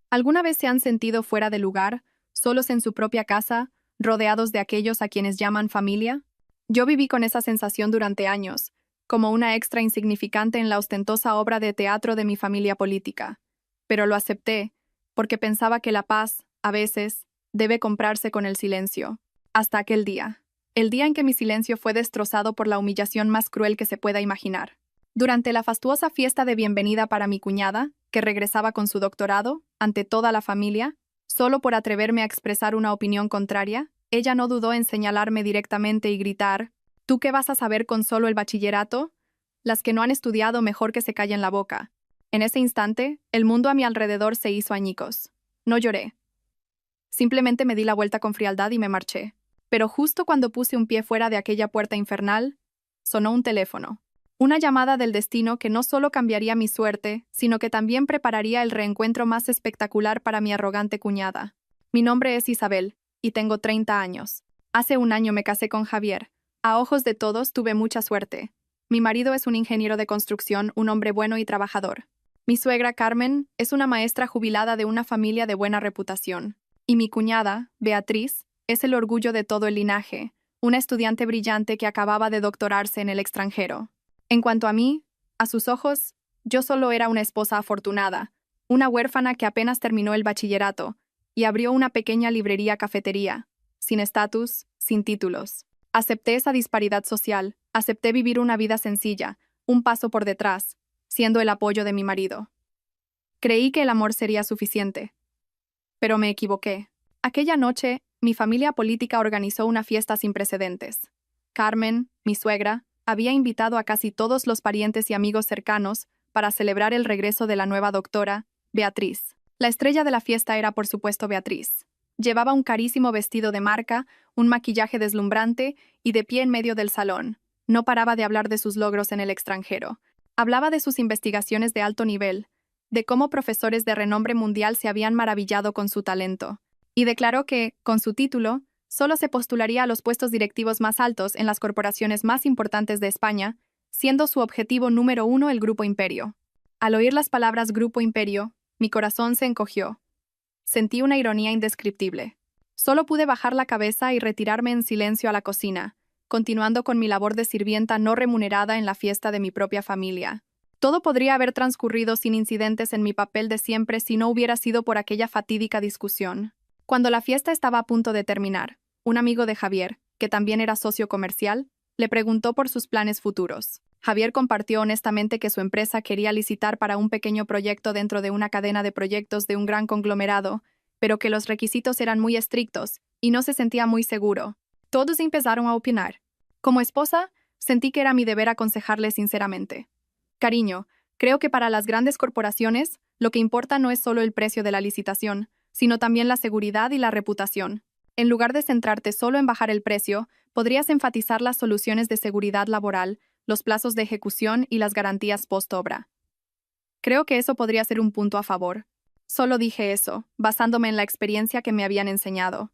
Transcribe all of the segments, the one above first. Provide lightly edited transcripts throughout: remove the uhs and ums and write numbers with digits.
¿Alguna vez se han sentido fuera de lugar, solos en su propia casa, rodeados de aquellos a quienes llaman familia? Yo viví con esa sensación durante años, como una extra insignificante en la ostentosa obra de teatro de mi familia política. Pero lo acepté, porque pensaba que la paz, a veces, debe comprarse con el silencio. Hasta aquel día. El día en que mi silencio fue destrozado por la humillación más cruel que se pueda imaginar. Durante la fastuosa fiesta de bienvenida para mi cuñada, que regresaba con su doctorado, ante toda la familia, solo por atreverme a expresar una opinión contraria, ella no dudó en señalarme directamente y gritar: ¿Tú qué vas a saber con solo el bachillerato? Las que no han estudiado mejor que se callen la boca. En ese instante, el mundo a mi alrededor se hizo añicos. No lloré. Simplemente me di la vuelta con frialdad y me marché. Pero justo cuando puse un pie fuera de aquella puerta infernal, sonó un teléfono. Una llamada del destino que no solo cambiaría mi suerte, sino que también prepararía el reencuentro más espectacular para mi arrogante cuñada. Mi nombre es Isabel, y tengo 30 años. Hace un año me casé con Javier. A ojos de todos tuve mucha suerte. Mi marido es un ingeniero de construcción, un hombre bueno y trabajador. Mi suegra, Carmen, es una maestra jubilada de una familia de buena reputación. Y mi cuñada, Beatriz, es el orgullo de todo el linaje, una estudiante brillante que acababa de doctorarse en el extranjero. En cuanto a mí, a sus ojos, yo solo era una esposa afortunada, una huérfana que apenas terminó el bachillerato y abrió una pequeña librería-cafetería, sin estatus, sin títulos. Acepté esa disparidad social, acepté vivir una vida sencilla, un paso por detrás, siendo el apoyo de mi marido. Creí que el amor sería suficiente. Pero me equivoqué. Aquella noche, mi familia política organizó una fiesta sin precedentes. Carmen, mi suegra, había invitado a casi todos los parientes y amigos cercanos para celebrar el regreso de la nueva doctora, Beatriz. La estrella de la fiesta era, por supuesto, Beatriz. Llevaba un carísimo vestido de marca, un maquillaje deslumbrante y de pie en medio del salón. No paraba de hablar de sus logros en el extranjero. Hablaba de sus investigaciones de alto nivel, de cómo profesores de renombre mundial se habían maravillado con su talento, y declaró que, con su título, solo se postularía a los puestos directivos más altos en las corporaciones más importantes de España, siendo su objetivo número 1 el Grupo Imperio. Al oír las palabras Grupo Imperio, mi corazón se encogió. Sentí una ironía indescriptible. Solo pude bajar la cabeza y retirarme en silencio a la cocina, continuando con mi labor de sirvienta no remunerada en la fiesta de mi propia familia. Todo podría haber transcurrido sin incidentes en mi papel de siempre si no hubiera sido por aquella fatídica discusión. Cuando la fiesta estaba a punto de terminar, un amigo de Javier, que también era socio comercial, le preguntó por sus planes futuros. Javier compartió honestamente que su empresa quería licitar para un pequeño proyecto dentro de una cadena de proyectos de un gran conglomerado, pero que los requisitos eran muy estrictos y no se sentía muy seguro. Todos empezaron a opinar. Como esposa, sentí que era mi deber aconsejarle sinceramente. Cariño, creo que para las grandes corporaciones, lo que importa no es solo el precio de la licitación, sino también la seguridad y la reputación. En lugar de centrarte solo en bajar el precio, podrías enfatizar las soluciones de seguridad laboral, los plazos de ejecución y las garantías post-obra. Creo que eso podría ser un punto a favor. Solo dije eso, basándome en la experiencia que me habían enseñado.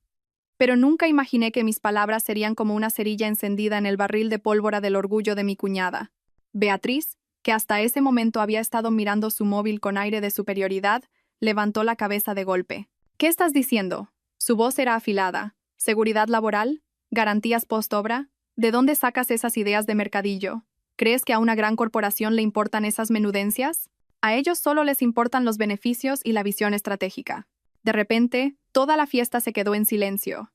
Pero nunca imaginé que mis palabras serían como una cerilla encendida en el barril de pólvora del orgullo de mi cuñada. Beatriz, que hasta ese momento había estado mirando su móvil con aire de superioridad, levantó la cabeza de golpe. ¿Qué estás diciendo? Su voz era afilada. ¿Seguridad laboral? ¿Garantías post-obra? ¿De dónde sacas esas ideas de mercadillo? ¿Crees que a una gran corporación le importan esas menudencias? A ellos solo les importan los beneficios y la visión estratégica. De repente, toda la fiesta se quedó en silencio.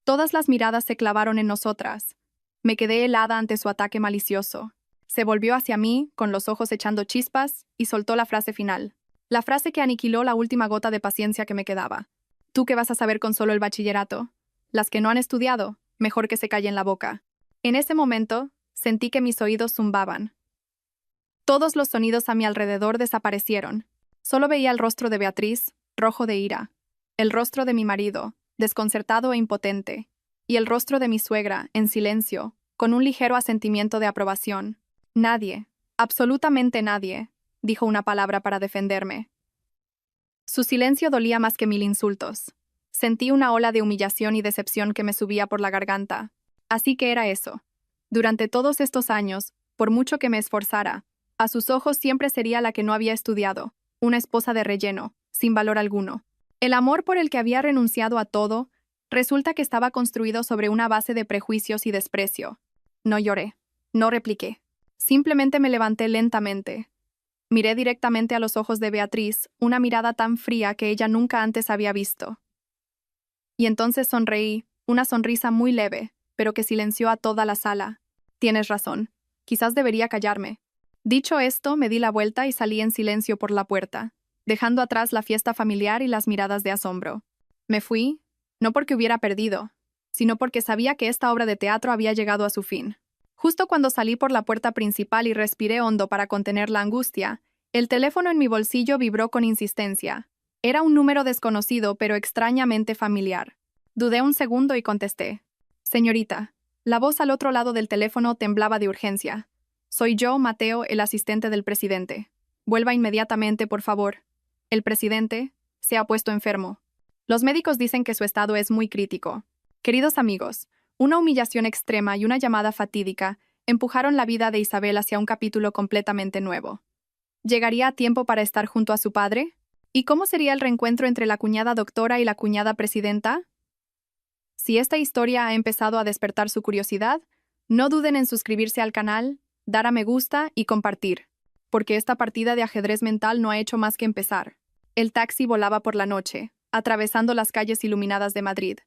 Todas las miradas se clavaron en nosotras. Me quedé helada ante su ataque malicioso. Se volvió hacia mí, con los ojos echando chispas, y soltó la frase final. La frase que aniquiló la última gota de paciencia que me quedaba. ¿Tú qué vas a saber con solo el bachillerato? Las que no han estudiado, mejor que se callen la boca. En ese momento, sentí que mis oídos zumbaban. Todos los sonidos a mi alrededor desaparecieron. Solo veía el rostro de Beatriz, rojo de ira. El rostro de mi marido, desconcertado e impotente. Y el rostro de mi suegra, en silencio, con un ligero asentimiento de aprobación. Nadie, absolutamente nadie, dijo una palabra para defenderme. Su silencio dolía más que 1000 insultos. Sentí una ola de humillación y decepción que me subía por la garganta. Así que era eso. Durante todos estos años, por mucho que me esforzara, a sus ojos siempre sería la que no había estudiado, una esposa de relleno, sin valor alguno. El amor por el que había renunciado a todo, resulta que estaba construido sobre una base de prejuicios y desprecio. No lloré, no repliqué. Simplemente me levanté lentamente. Miré directamente a los ojos de Beatriz, una mirada tan fría que ella nunca antes había visto. Y entonces sonreí, una sonrisa muy leve, pero que silenció a toda la sala. Tienes razón, quizás debería callarme. Dicho esto, me di la vuelta y salí en silencio por la puerta, dejando atrás la fiesta familiar y las miradas de asombro. Me fui, no porque hubiera perdido, sino porque sabía que esta obra de teatro había llegado a su fin. Justo cuando salí por la puerta principal y respiré hondo para contener la angustia, el teléfono en mi bolsillo vibró con insistencia. Era un número desconocido, pero extrañamente familiar. Dudé un segundo y contesté. Señorita. La voz al otro lado del teléfono temblaba de urgencia. Soy yo, Mateo, el asistente del presidente. Vuelva inmediatamente, por favor. El presidente se ha puesto enfermo. Los médicos dicen que su estado es muy crítico. Queridos amigos, una humillación extrema y una llamada fatídica empujaron la vida de Isabel hacia un capítulo completamente nuevo. ¿Llegaría a tiempo para estar junto a su padre? ¿Y cómo sería el reencuentro entre la cuñada doctora y la cuñada presidenta? Si esta historia ha empezado a despertar su curiosidad, no duden en suscribirse al canal, dar a me gusta y compartir, porque esta partida de ajedrez mental no ha hecho más que empezar. El taxi volaba por la noche, atravesando las calles iluminadas de Madrid,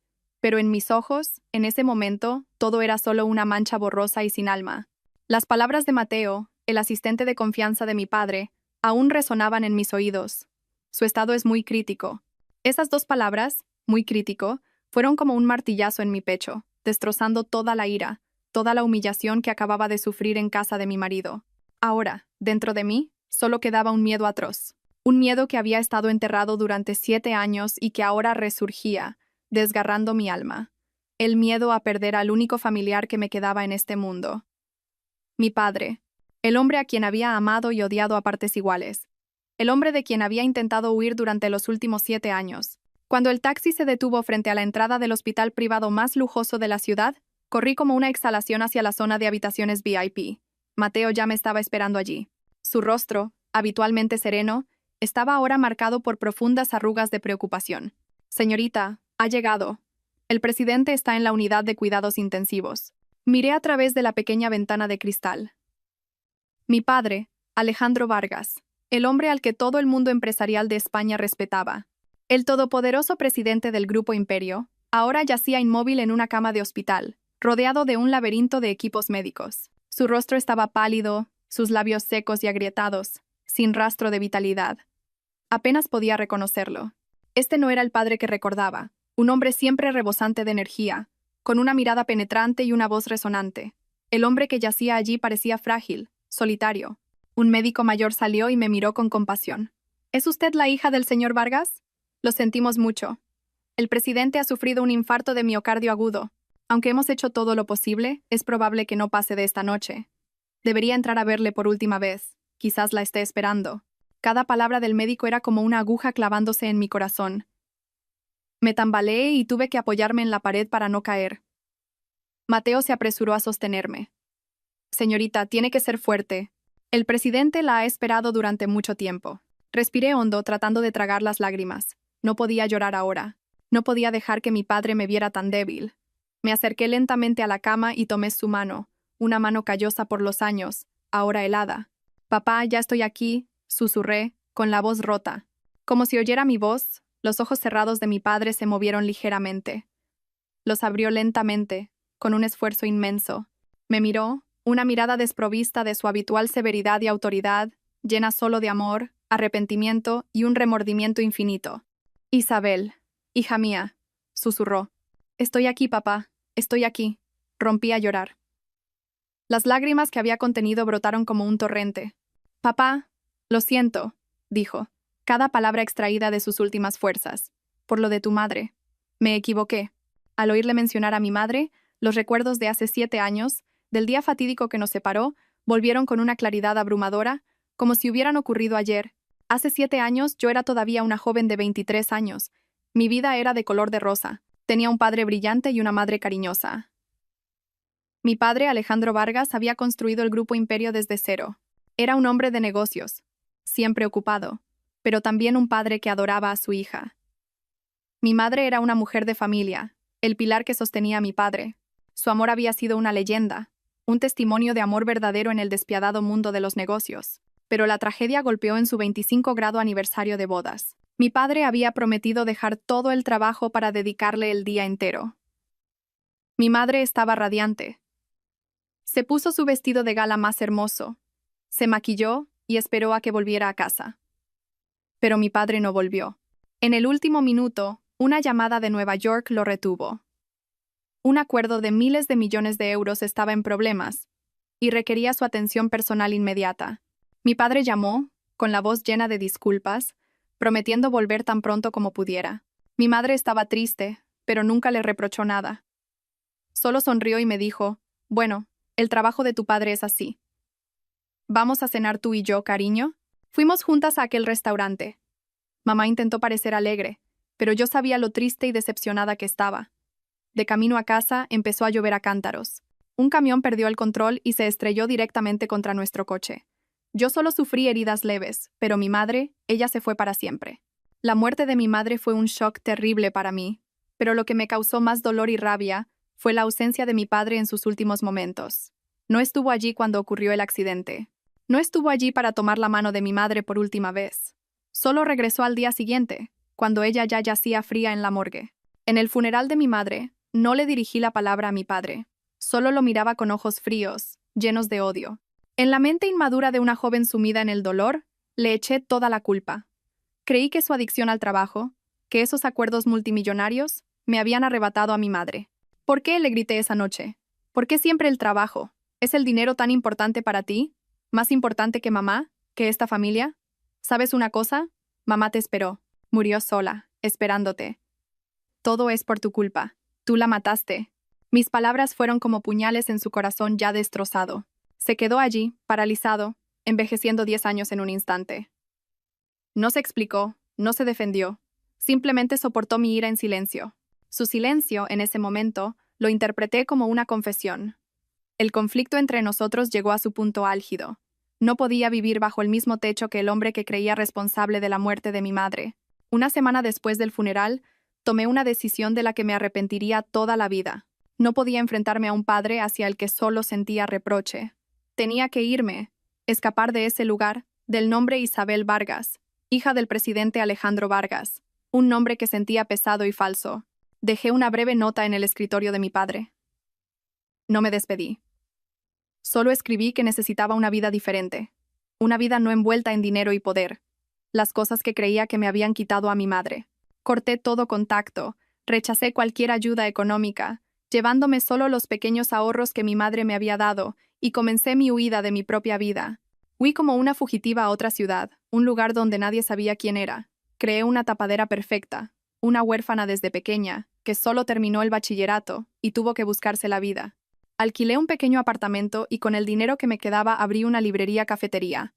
pero en mis ojos, en ese momento, todo era solo una mancha borrosa y sin alma. Las palabras de Mateo, el asistente de confianza de mi padre, aún resonaban en mis oídos. Su estado es muy crítico. Esas dos palabras, muy crítico, fueron como un martillazo en mi pecho, destrozando toda la ira, toda la humillación que acababa de sufrir en casa de mi marido. Ahora, dentro de mí, solo quedaba un miedo atroz. Un miedo que había estado enterrado durante 7 años y que ahora resurgía, desgarrando mi alma. El miedo a perder al único familiar que me quedaba en este mundo. Mi padre, el hombre a quien había amado y odiado a partes iguales. El hombre de quien había intentado huir durante los últimos 7 años. Cuando el taxi se detuvo frente a la entrada del hospital privado más lujoso de la ciudad, corrí como una exhalación hacia la zona de habitaciones VIP. Mateo ya me estaba esperando allí. Su rostro, habitualmente sereno, estaba ahora marcado por profundas arrugas de preocupación. Señorita, ha llegado. El presidente está en la unidad de cuidados intensivos. Miré a través de la pequeña ventana de cristal. Mi padre, Alejandro Vargas, el hombre al que todo el mundo empresarial de España respetaba. El todopoderoso presidente del Grupo Imperio, ahora yacía inmóvil en una cama de hospital, rodeado de un laberinto de equipos médicos. Su rostro estaba pálido, sus labios secos y agrietados, sin rastro de vitalidad. Apenas podía reconocerlo. Este no era el padre que recordaba, un hombre siempre rebosante de energía, con una mirada penetrante y una voz resonante. El hombre que yacía allí parecía frágil, solitario. Un médico mayor salió y me miró con compasión. ¿Es usted la hija del señor Vargas? Lo sentimos mucho. El presidente ha sufrido un infarto de miocardio agudo. Aunque hemos hecho todo lo posible, es probable que no pase de esta noche. Debería entrar a verle por última vez. Quizás la esté esperando. Cada palabra del médico era como una aguja clavándose en mi corazón. Me tambaleé y tuve que apoyarme en la pared para no caer. Mateo se apresuró a sostenerme. Señorita, tiene que ser fuerte. El presidente la ha esperado durante mucho tiempo. Respiré hondo, tratando de tragar las lágrimas. No podía llorar ahora. No podía dejar que mi padre me viera tan débil. Me acerqué lentamente a la cama y tomé su mano, una mano callosa por los años, ahora helada. Papá, ya estoy aquí, susurré, con la voz rota. Como si oyera mi voz, los ojos cerrados de mi padre se movieron ligeramente. Los abrió lentamente, con un esfuerzo inmenso. Me miró, una mirada desprovista de su habitual severidad y autoridad, llena solo de amor, arrepentimiento y un remordimiento infinito. Isabel, hija mía, susurró. Estoy aquí, papá, estoy aquí. Rompí a llorar. Las lágrimas que había contenido brotaron como un torrente. Papá, lo siento, dijo, cada palabra extraída de sus últimas fuerzas. Por lo de tu madre. Me equivoqué. Al oírle mencionar a mi madre, los recuerdos de hace 7 años, del día fatídico que nos separó, volvieron con una claridad abrumadora, como si hubieran ocurrido ayer. Hace 7 años yo era todavía una joven de 23 años. Mi vida era de color de rosa. Tenía un padre brillante y una madre cariñosa. Mi padre, Alejandro Vargas, había construido el Grupo Imperio desde cero. Era un hombre de negocios, siempre ocupado, pero también un padre que adoraba a su hija. Mi madre era una mujer de familia, el pilar que sostenía a mi padre. Su amor había sido una leyenda, un testimonio de amor verdadero en el despiadado mundo de los negocios. Pero la tragedia golpeó en su 25 grado aniversario de bodas. Mi padre había prometido dejar todo el trabajo para dedicarle el día entero. Mi madre estaba radiante. Se puso su vestido de gala más hermoso, se maquilló y esperó a que volviera a casa. Pero mi padre no volvió. En el último minuto, una llamada de Nueva York lo retuvo. Un acuerdo de miles de millones de euros estaba en problemas y requería su atención personal inmediata. Mi padre llamó, con la voz llena de disculpas, prometiendo volver tan pronto como pudiera. Mi madre estaba triste, pero nunca le reprochó nada. Solo sonrió y me dijo, «Bueno, el trabajo de tu padre es así. ¿Vamos a cenar tú y yo, cariño?» Fuimos juntas a aquel restaurante. Mamá intentó parecer alegre, pero yo sabía lo triste y decepcionada que estaba. De camino a casa, empezó a llover a cántaros. Un camión perdió el control y se estrelló directamente contra nuestro coche. Yo solo sufrí heridas leves, pero mi madre, ella se fue para siempre. La muerte de mi madre fue un shock terrible para mí, pero lo que me causó más dolor y rabia fue la ausencia de mi padre en sus últimos momentos. No estuvo allí cuando ocurrió el accidente. No estuvo allí para tomar la mano de mi madre por última vez. Solo regresó al día siguiente, cuando ella ya yacía fría en la morgue. En el funeral de mi madre, no le dirigí la palabra a mi padre. Solo lo miraba con ojos fríos, llenos de odio. En la mente inmadura de una joven sumida en el dolor, le eché toda la culpa. Creí que su adicción al trabajo, que esos acuerdos multimillonarios, me habían arrebatado a mi madre. ¿Por qué?, le grité esa noche. ¿Por qué siempre el trabajo? ¿Es el dinero tan importante para ti? ¿Más importante que mamá? ¿Que esta familia? ¿Sabes una cosa? Mamá te esperó. Murió sola, esperándote. Todo es por tu culpa. Tú la mataste. Mis palabras fueron como puñales en su corazón ya destrozado. Se quedó allí, paralizado, envejeciendo 10 años en un instante. No se explicó, no se defendió. Simplemente soportó mi ira en silencio. Su silencio, en ese momento, lo interpreté como una confesión. El conflicto entre nosotros llegó a su punto álgido. No podía vivir bajo el mismo techo que el hombre que creía responsable de la muerte de mi madre. Una semana después del funeral, tomé una decisión de la que me arrepentiría toda la vida. No podía enfrentarme a un padre hacia el que solo sentía reproche. Tenía que irme, escapar de ese lugar, del nombre Isabel Vargas, hija del presidente Alejandro Vargas, un nombre que sentía pesado y falso. Dejé una breve nota en el escritorio de mi padre. No me despedí. Solo escribí que necesitaba una vida diferente, una vida no envuelta en dinero y poder, las cosas que creía que me habían quitado a mi madre. Corté todo contacto, rechacé cualquier ayuda económica, llevándome solo los pequeños ahorros que mi madre me había dado, y comencé mi huida de mi propia vida. Huí como una fugitiva a otra ciudad, un lugar donde nadie sabía quién era. Creé una tapadera perfecta, una huérfana desde pequeña, que solo terminó el bachillerato y tuvo que buscarse la vida. Alquilé un pequeño apartamento y con el dinero que me quedaba abrí una librería-cafetería.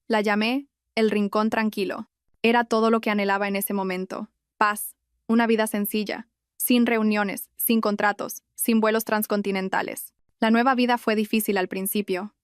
La llamé El Rincón Tranquilo. Era todo lo que anhelaba en ese momento. Paz, una vida sencilla, sin reuniones, sin contratos, sin vuelos transcontinentales. La nueva vida fue difícil al principio.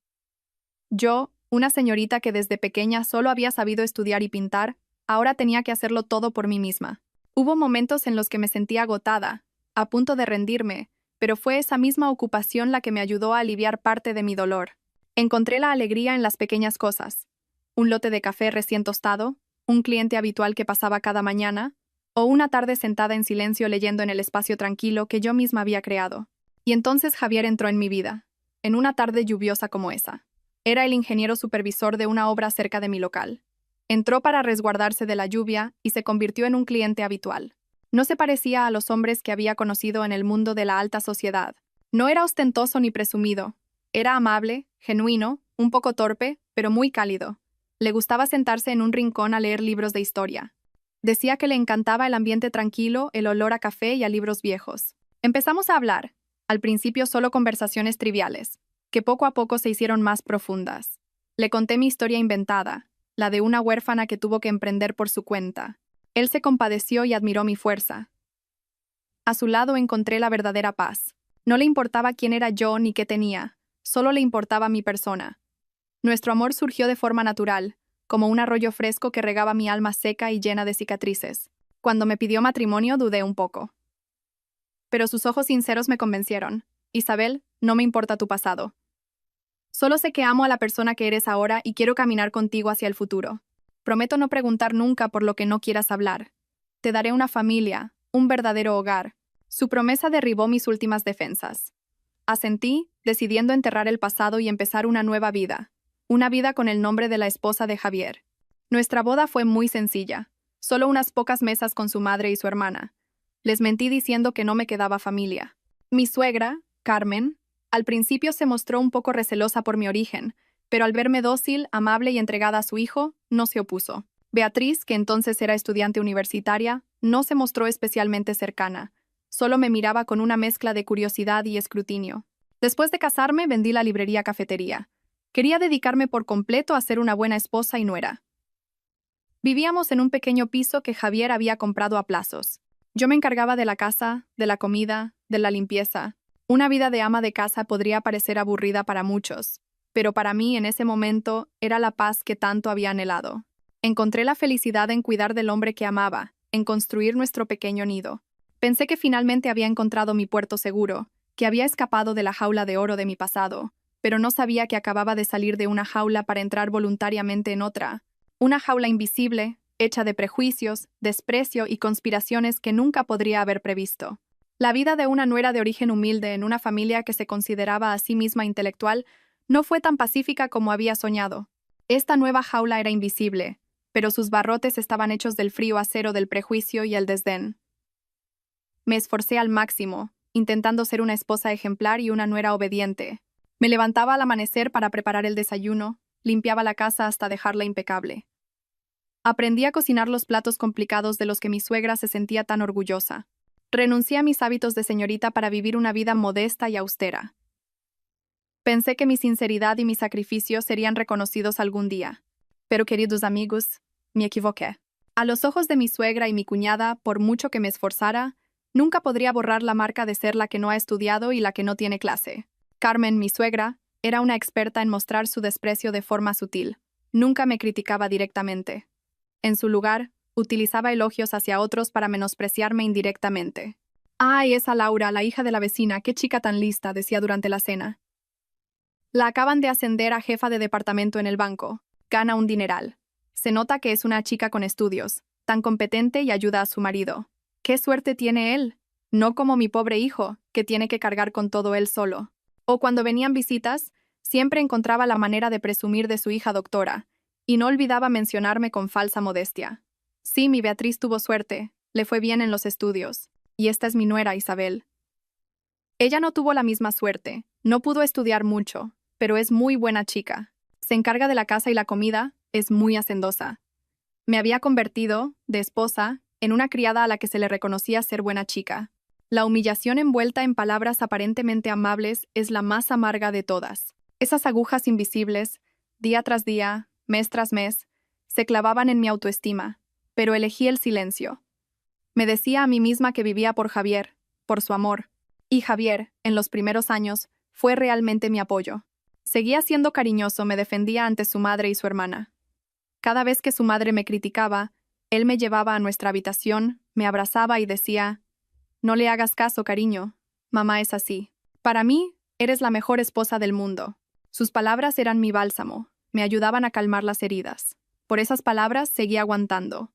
Yo, una señorita que desde pequeña solo había sabido estudiar y pintar, ahora tenía que hacerlo todo por mí misma. Hubo momentos en los que me sentía agotada, a punto de rendirme, pero fue esa misma ocupación la que me ayudó a aliviar parte de mi dolor. Encontré la alegría en las pequeñas cosas. Un lote de café recién tostado, un cliente habitual que pasaba cada mañana, o una tarde sentada en silencio leyendo en el espacio tranquilo que yo misma había creado. Y entonces Javier entró en mi vida, en una tarde lluviosa como esa. Era el ingeniero supervisor de una obra cerca de mi local. Entró para resguardarse de la lluvia y se convirtió en un cliente habitual. No se parecía a los hombres que había conocido en el mundo de la alta sociedad. No era ostentoso ni presumido. Era amable, genuino, un poco torpe, pero muy cálido. Le gustaba sentarse en un rincón a leer libros de historia. Decía que le encantaba el ambiente tranquilo, el olor a café y a libros viejos. Empezamos a hablar, al principio solo conversaciones triviales, que poco a poco se hicieron más profundas. Le conté mi historia inventada, la de una huérfana que tuvo que emprender por su cuenta. Él se compadeció y admiró mi fuerza. A su lado encontré la verdadera paz. No le importaba quién era yo ni qué tenía, solo le importaba mi persona. Nuestro amor surgió de forma natural, como un arroyo fresco que regaba mi alma seca y llena de cicatrices. Cuando me pidió matrimonio dudé un poco. Pero sus ojos sinceros me convencieron. Isabel, no me importa tu pasado. Solo sé que amo a la persona que eres ahora y quiero caminar contigo hacia el futuro. Prometo no preguntar nunca por lo que no quieras hablar. Te daré una familia, un verdadero hogar. Su promesa derribó mis últimas defensas. Asentí, decidiendo enterrar el pasado y empezar una nueva vida. Una vida con el nombre de la esposa de Javier. Nuestra boda fue muy sencilla. Solo unas pocas mesas con su madre y su hermana. Les mentí diciendo que no me quedaba familia. Mi suegra, Carmen, al principio se mostró un poco recelosa por mi origen, pero al verme dócil, amable y entregada a su hijo, no se opuso. Beatriz, que entonces era estudiante universitaria, no se mostró especialmente cercana. Solo me miraba con una mezcla de curiosidad y escrutinio. Después de casarme, vendí la librería cafetería. Quería dedicarme por completo a ser una buena esposa y nuera. Vivíamos en un pequeño piso que Javier había comprado a plazos. Yo me encargaba de la casa, de la comida, de la limpieza. Una vida de ama de casa podría parecer aburrida para muchos, pero para mí en ese momento era la paz que tanto había anhelado. Encontré la felicidad en cuidar del hombre que amaba, en construir nuestro pequeño nido. Pensé que finalmente había encontrado mi puerto seguro, que había escapado de la jaula de oro de mi pasado, pero no sabía que acababa de salir de una jaula para entrar voluntariamente en otra. Una jaula invisible, hecha de prejuicios, desprecio y conspiraciones que nunca podría haber previsto. La vida de una nuera de origen humilde en una familia que se consideraba a sí misma intelectual no fue tan pacífica como había soñado. Esta nueva jaula era invisible, pero sus barrotes estaban hechos del frío acero del prejuicio y el desdén. Me esforcé al máximo, intentando ser una esposa ejemplar y una nuera obediente. Me levantaba al amanecer para preparar el desayuno, limpiaba la casa hasta dejarla impecable. Aprendí a cocinar los platos complicados de los que mi suegra se sentía tan orgullosa. Renuncié a mis hábitos de señorita para vivir una vida modesta y austera. Pensé que mi sinceridad y mi sacrificio serían reconocidos algún día. Pero, queridos amigos, me equivoqué. A los ojos de mi suegra y mi cuñada, por mucho que me esforzara, nunca podría borrar la marca de ser la que no ha estudiado y la que no tiene clase. Carmen, mi suegra, era una experta en mostrar su desprecio de forma sutil. Nunca me criticaba directamente. En su lugar, utilizaba elogios hacia otros para menospreciarme indirectamente. «Ay, esa Laura, la hija de la vecina, qué chica tan lista», decía durante la cena. «La acaban de ascender a jefa de departamento en el banco. Gana un dineral. Se nota que es una chica con estudios, tan competente y ayuda a su marido. ¿Qué suerte tiene él? No como mi pobre hijo, que tiene que cargar con todo él solo». O cuando venían visitas, siempre encontraba la manera de presumir de su hija doctora, y no olvidaba mencionarme con falsa modestia. Sí, mi Beatriz tuvo suerte, le fue bien en los estudios, y esta es mi nuera Isabel. Ella no tuvo la misma suerte, no pudo estudiar mucho, pero es muy buena chica. Se encarga de la casa y la comida, es muy hacendosa. Me había convertido, de esposa, en una criada a la que se le reconocía ser buena chica. La humillación envuelta en palabras aparentemente amables es la más amarga de todas. Esas agujas invisibles, día tras día, mes tras mes, se clavaban en mi autoestima, pero elegí el silencio. Me decía a mí misma que vivía por Javier, por su amor. Y Javier, en los primeros años, fue realmente mi apoyo. Seguía siendo cariñoso, me defendía ante su madre y su hermana. Cada vez que su madre me criticaba, él me llevaba a nuestra habitación, me abrazaba y decía: «No le hagas caso, cariño. Mamá es así. Para mí, eres la mejor esposa del mundo». Sus palabras eran mi bálsamo, me ayudaban a calmar las heridas. Por esas palabras seguí aguantando.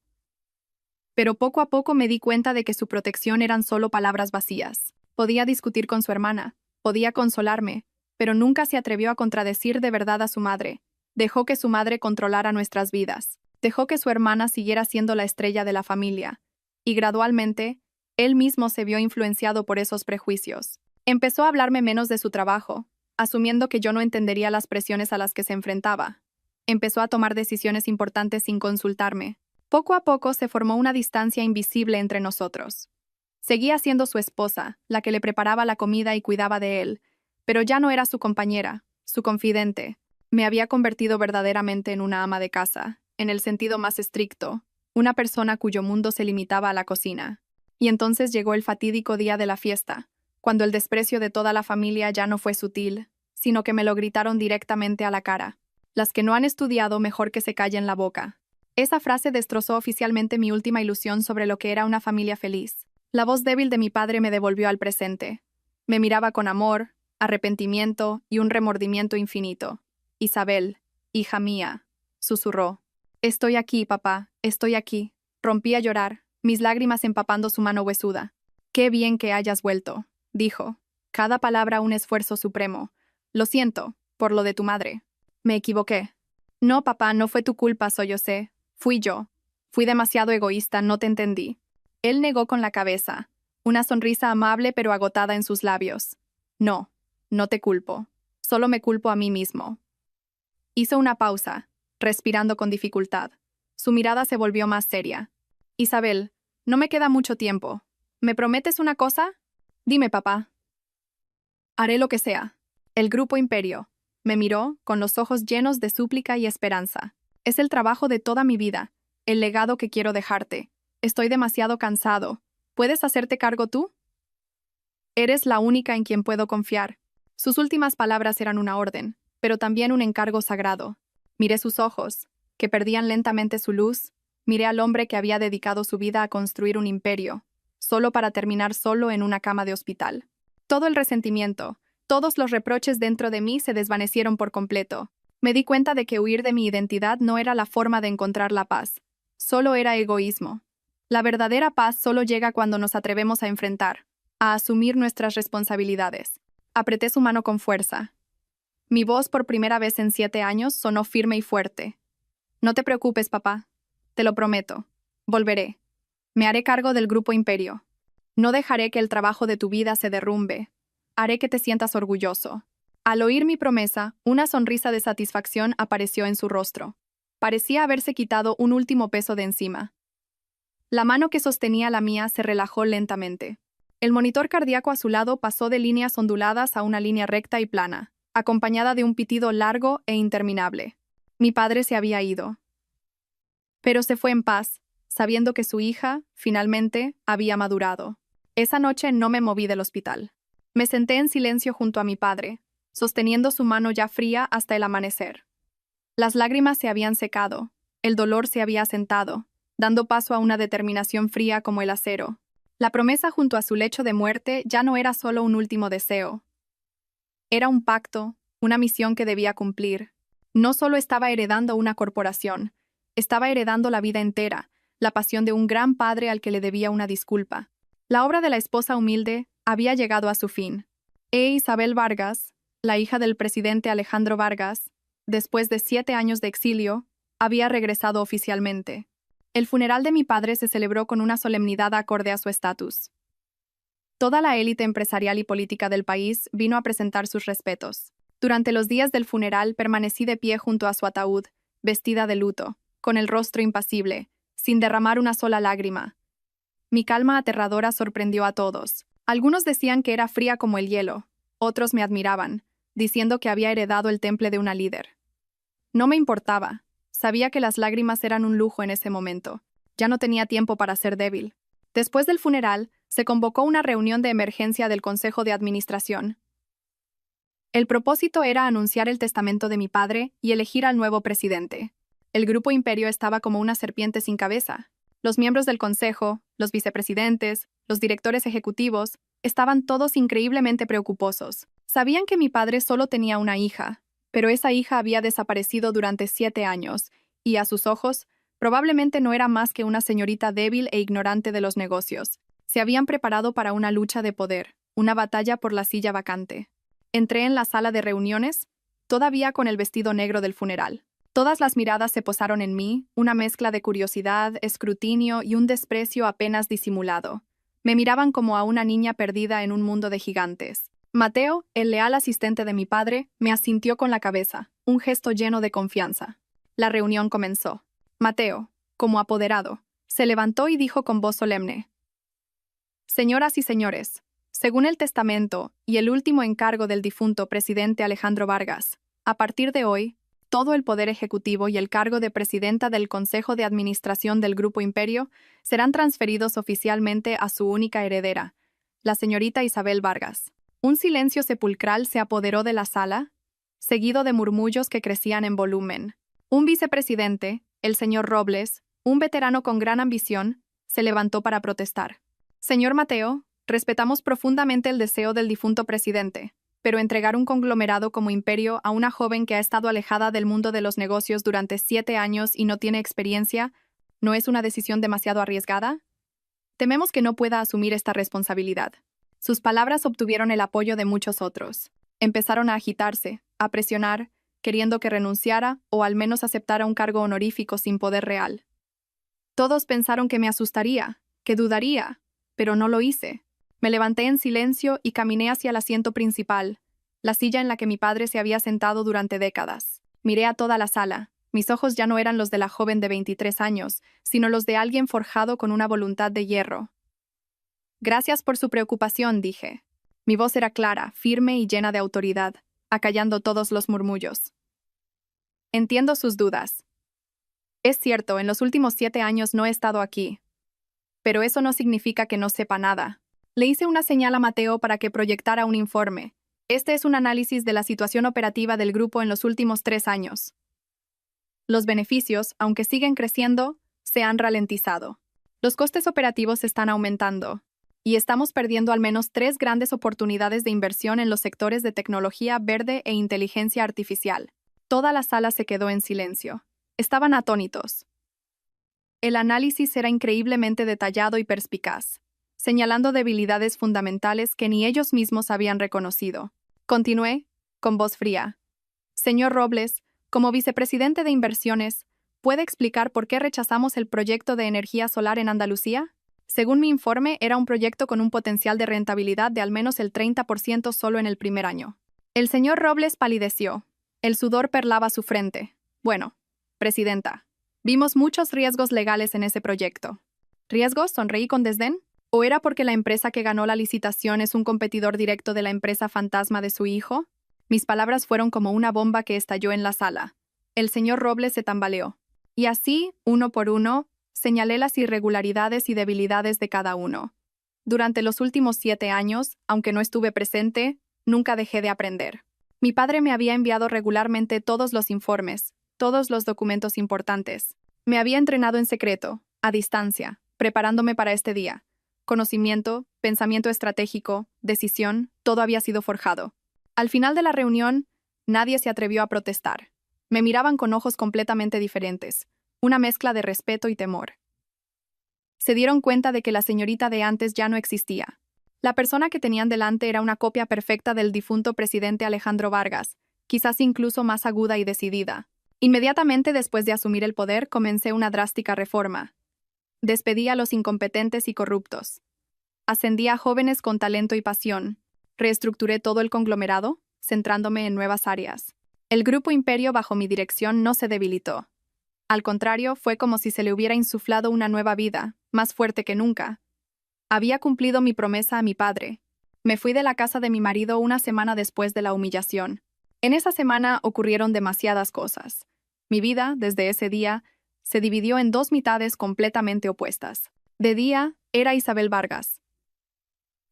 Pero poco a poco me di cuenta de que su protección eran solo palabras vacías. Podía discutir con su hermana, podía consolarme, pero nunca se atrevió a contradecir de verdad a su madre. Dejó que su madre controlara nuestras vidas. Dejó que su hermana siguiera siendo la estrella de la familia. Y gradualmente, él mismo se vio influenciado por esos prejuicios. Empezó a hablarme menos de su trabajo, asumiendo que yo no entendería las presiones a las que se enfrentaba. Empezó a tomar decisiones importantes sin consultarme. Poco a poco se formó una distancia invisible entre nosotros. Seguía siendo su esposa, la que le preparaba la comida y cuidaba de él, pero ya no era su compañera, su confidente. Me había convertido verdaderamente en una ama de casa, en el sentido más estricto, una persona cuyo mundo se limitaba a la cocina. Y entonces llegó el fatídico día de la fiesta, cuando el desprecio de toda la familia ya no fue sutil, sino que me lo gritaron directamente a la cara. Las que no han estudiado, mejor que se callen la boca. Esa frase destrozó oficialmente mi última ilusión sobre lo que era una familia feliz. La voz débil de mi padre me devolvió al presente. Me miraba con amor, arrepentimiento y un remordimiento infinito. Isabel, hija mía, susurró. Estoy aquí, papá, estoy aquí. Rompí a llorar, mis lágrimas empapando su mano huesuda. Qué bien que hayas vuelto, dijo. Cada palabra un esfuerzo supremo. Lo siento, por lo de tu madre. Me equivoqué. No, papá, no fue tu culpa, sollocé. Fui yo. Fui demasiado egoísta, no te entendí. Él negó con la cabeza, una sonrisa amable pero agotada en sus labios. No, no te culpo. Solo me culpo a mí mismo. Hizo una pausa, respirando con dificultad. Su mirada se volvió más seria. Isabel, no me queda mucho tiempo. ¿Me prometes una cosa? Dime, papá. Haré lo que sea. El Grupo Imperio. Me miró, con los ojos llenos de súplica y esperanza. Es el trabajo de toda mi vida, el legado que quiero dejarte. Estoy demasiado cansado. ¿Puedes hacerte cargo tú? Eres la única en quien puedo confiar. Sus últimas palabras eran una orden, pero también un encargo sagrado. Miré sus ojos, que perdían lentamente su luz. Miré al hombre que había dedicado su vida a construir un imperio, solo para terminar solo en una cama de hospital. Todo el resentimiento, todos los reproches dentro de mí se desvanecieron por completo. Me di cuenta de que huir de mi identidad no era la forma de encontrar la paz. Solo era egoísmo. La verdadera paz solo llega cuando nos atrevemos a enfrentar, a asumir nuestras responsabilidades. Apreté su mano con fuerza. Mi voz por primera vez en 7 años sonó firme y fuerte. No te preocupes, papá. Te lo prometo. Volveré. Me haré cargo del Grupo Imperio. No dejaré que el trabajo de tu vida se derrumbe. Haré que te sientas orgulloso. Al oír mi promesa, una sonrisa de satisfacción apareció en su rostro. Parecía haberse quitado un último peso de encima. La mano que sostenía la mía se relajó lentamente. El monitor cardíaco a su lado pasó de líneas onduladas a una línea recta y plana, acompañada de un pitido largo e interminable. Mi padre se había ido. Pero se fue en paz, sabiendo que su hija, finalmente, había madurado. Esa noche no me moví del hospital. Me senté en silencio junto a mi padre, sosteniendo su mano ya fría hasta el amanecer. Las lágrimas se habían secado, el dolor se había asentado, dando paso a una determinación fría como el acero. La promesa junto a su lecho de muerte ya no era solo un último deseo. Era un pacto, una misión que debía cumplir. No solo estaba heredando una corporación, estaba heredando la vida entera, la pasión de un gran padre al que le debía una disculpa. La obra de la esposa humilde había llegado a su fin. Isabel Vargas, la hija del presidente Alejandro Vargas, después de 7 años de exilio, había regresado oficialmente. El funeral de mi padre se celebró con una solemnidad acorde a su estatus. Toda la élite empresarial y política del país vino a presentar sus respetos. Durante los días del funeral permanecí de pie junto a su ataúd, vestida de luto, con el rostro impasible, sin derramar una sola lágrima. Mi calma aterradora sorprendió a todos. Algunos decían que era fría como el hielo, otros me admiraban, diciendo que había heredado el temple de una líder. No me importaba. Sabía que las lágrimas eran un lujo en ese momento. Ya no tenía tiempo para ser débil. Después del funeral, se convocó una reunión de emergencia del Consejo de Administración. El propósito era anunciar el testamento de mi padre y elegir al nuevo presidente. El Grupo Imperio estaba como una serpiente sin cabeza. Los miembros del Consejo, los vicepresidentes, los directores ejecutivos, estaban todos increíblemente preocuposos. Sabían que mi padre solo tenía una hija, pero esa hija había desaparecido durante 7 años, y a sus ojos, probablemente no era más que una señorita débil e ignorante de los negocios. Se habían preparado para una lucha de poder, una batalla por la silla vacante. Entré en la sala de reuniones, todavía con el vestido negro del funeral. Todas las miradas se posaron en mí, una mezcla de curiosidad, escrutinio y un desprecio apenas disimulado. Me miraban como a una niña perdida en un mundo de gigantes. Mateo, el leal asistente de mi padre, me asintió con la cabeza, un gesto lleno de confianza. La reunión comenzó. Mateo, como apoderado, se levantó y dijo con voz solemne: Señoras y señores, según el testamento y el último encargo del difunto presidente Alejandro Vargas, a partir de hoy, todo el poder ejecutivo y el cargo de presidenta del Consejo de Administración del Grupo Imperio serán transferidos oficialmente a su única heredera, la señorita Isabel Vargas. Un silencio sepulcral se apoderó de la sala, seguido de murmullos que crecían en volumen. Un vicepresidente, el señor Robles, un veterano con gran ambición, se levantó para protestar. Señor Mateo, respetamos profundamente el deseo del difunto presidente, pero entregar un conglomerado como Imperio a una joven que ha estado alejada del mundo de los negocios durante 7 años y no tiene experiencia, ¿no es una decisión demasiado arriesgada? Tememos que no pueda asumir esta responsabilidad. Sus palabras obtuvieron el apoyo de muchos otros. Empezaron a agitarse, a presionar, queriendo que renunciara o al menos aceptara un cargo honorífico sin poder real. Todos pensaron que me asustaría, que dudaría, pero no lo hice. Me levanté en silencio y caminé hacia el asiento principal, la silla en la que mi padre se había sentado durante décadas. Miré a toda la sala. Mis ojos ya no eran los de la joven de 23 años, sino los de alguien forjado con una voluntad de hierro. Gracias por su preocupación, dije. Mi voz era clara, firme y llena de autoridad, acallando todos los murmullos. Entiendo sus dudas. Es cierto, en los últimos 7 años no he estado aquí. Pero eso no significa que no sepa nada. Le hice una señal a Mateo para que proyectara un informe. Este es un análisis de la situación operativa del grupo en los últimos 3 años. Los beneficios, aunque siguen creciendo, se han ralentizado. Los costes operativos están aumentando. Y estamos perdiendo al menos 3 grandes oportunidades de inversión en los sectores de tecnología verde e inteligencia artificial. Toda la sala se quedó en silencio. Estaban atónitos. El análisis era increíblemente detallado y perspicaz, señalando debilidades fundamentales que ni ellos mismos habían reconocido. Continué, con voz fría. Señor Robles, como vicepresidente de inversiones, ¿puede explicar por qué rechazamos el proyecto de energía solar en Andalucía? Según mi informe, era un proyecto con un potencial de rentabilidad de al menos el 30% solo en el primer año. El señor Robles palideció. El sudor perlaba su frente. Bueno, presidenta, vimos muchos riesgos legales en ese proyecto. ¿Riesgos? Sonreí con desdén. ¿O era porque la empresa que ganó la licitación es un competidor directo de la empresa fantasma de su hijo? Mis palabras fueron como una bomba que estalló en la sala. El señor Robles se tambaleó. Y así, uno por uno, señalé las irregularidades y debilidades de cada uno. Durante los últimos 7 años, aunque no estuve presente, nunca dejé de aprender. Mi padre me había enviado regularmente todos los informes, todos los documentos importantes. Me había entrenado en secreto, a distancia, preparándome para este día. Conocimiento, pensamiento estratégico, decisión, todo había sido forjado. Al final de la reunión, nadie se atrevió a protestar. Me miraban con ojos completamente diferentes, una mezcla de respeto y temor. Se dieron cuenta de que la señorita de antes ya no existía. La persona que tenían delante era una copia perfecta del difunto presidente Alejandro Vargas, quizás incluso más aguda y decidida. Inmediatamente después de asumir el poder, comencé una drástica reforma. Despedí a los incompetentes y corruptos. Ascendí a jóvenes con talento y pasión. Reestructuré todo el conglomerado, centrándome en nuevas áreas. El Grupo Imperio bajo mi dirección no se debilitó. Al contrario, fue como si se le hubiera insuflado una nueva vida, más fuerte que nunca. Había cumplido mi promesa a mi padre. Me fui de la casa de mi marido una semana después de la humillación. En esa semana ocurrieron demasiadas cosas. Mi vida, desde ese día, se dividió en 2 mitades completamente opuestas. De día, era Isabel Vargas,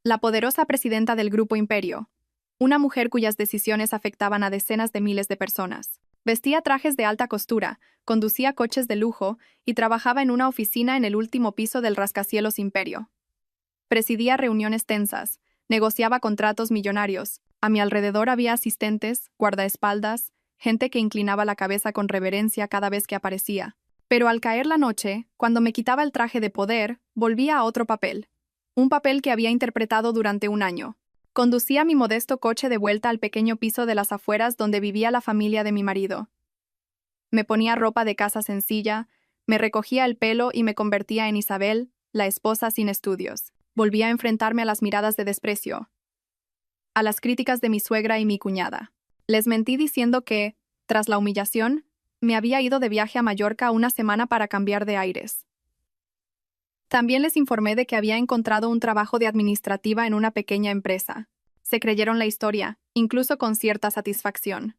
la poderosa presidenta del Grupo Imperio, una mujer cuyas decisiones afectaban a decenas de miles de personas. Vestía trajes de alta costura, conducía coches de lujo y trabajaba en una oficina en el último piso del rascacielos Imperio. Presidía reuniones tensas, negociaba contratos millonarios. A mi alrededor había asistentes, guardaespaldas, gente que inclinaba la cabeza con reverencia cada vez que aparecía. Pero al caer la noche, cuando me quitaba el traje de poder, volvía a otro papel. Un papel que había interpretado durante un año. Conducía mi modesto coche de vuelta al pequeño piso de las afueras donde vivía la familia de mi marido. Me ponía ropa de casa sencilla, me recogía el pelo y me convertía en Isabel, la esposa sin estudios. Volvía a enfrentarme a las miradas de desprecio, a las críticas de mi suegra y mi cuñada. Les mentí diciendo que, tras la humillación, me había ido de viaje a Mallorca una semana para cambiar de aires. También les informé de que había encontrado un trabajo de administrativa en una pequeña empresa. Se creyeron la historia, incluso con cierta satisfacción.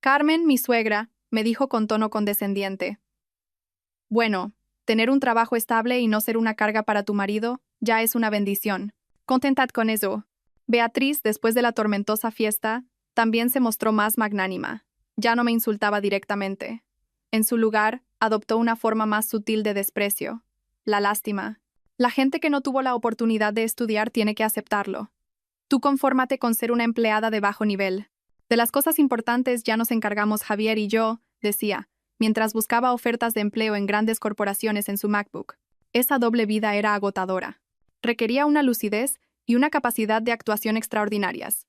Carmen, mi suegra, me dijo con tono condescendiente. Bueno, tener un trabajo estable y no ser una carga para tu marido ya es una bendición. Contentad con eso. Beatriz, después de la tormentosa fiesta, También se mostró más magnánima. Ya no me insultaba directamente. En su lugar, adoptó una forma más sutil de desprecio. La lástima. La gente que no tuvo la oportunidad de estudiar tiene que aceptarlo. Tú confórmate con ser una empleada de bajo nivel. De las cosas importantes ya nos encargamos Javier y yo, decía, mientras buscaba ofertas de empleo en grandes corporaciones en su MacBook. Esa doble vida era agotadora. Requería una lucidez y una capacidad de actuación extraordinarias.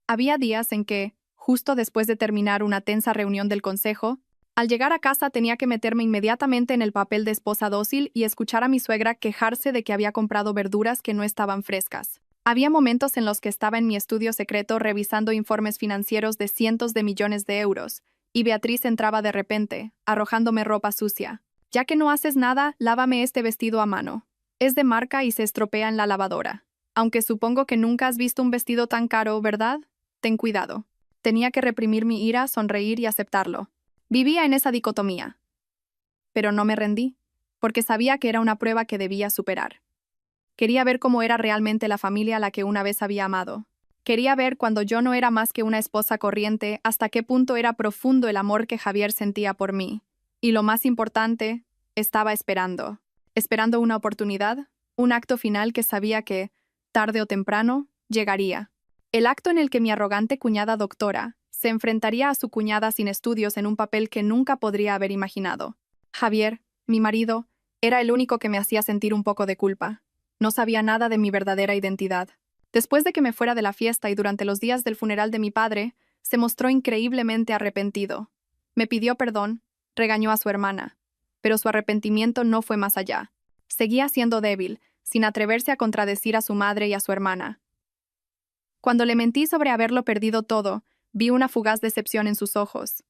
Había días en que, justo después de terminar una tensa reunión del consejo, al llegar a casa tenía que meterme inmediatamente en el papel de esposa dócil y escuchar a mi suegra quejarse de que había comprado verduras que no estaban frescas. Había momentos en los que estaba en mi estudio secreto revisando informes financieros de cientos de millones de euros, y Beatriz entraba de repente, arrojándome ropa sucia. Ya que no haces nada, lávame este vestido a mano. Es de marca y se estropea en la lavadora. Aunque supongo que nunca has visto un vestido tan caro, ¿verdad? Ten cuidado. Tenía que reprimir mi ira, sonreír y aceptarlo. Vivía en esa dicotomía. Pero no me rendí, porque sabía que era una prueba que debía superar. Quería ver cómo era realmente la familia a la que una vez había amado. Quería ver, cuando yo no era más que una esposa corriente, hasta qué punto era profundo el amor que Javier sentía por mí. Y lo más importante, estaba esperando. Esperando una oportunidad, un acto final que sabía que, tarde o temprano, llegaría. El acto en el que mi arrogante cuñada doctora se enfrentaría a su cuñada sin estudios en un papel que nunca podría haber imaginado. Javier, mi marido, era el único que me hacía sentir un poco de culpa. No sabía nada de mi verdadera identidad. Después de que me fuera de la fiesta y durante los días del funeral de mi padre, se mostró increíblemente arrepentido. Me pidió perdón, regañó a su hermana, pero su arrepentimiento no fue más allá. Seguía siendo débil, sin atreverse a contradecir a su madre y a su hermana. Cuando le mentí sobre haberlo perdido todo, vi una fugaz decepción en sus ojos,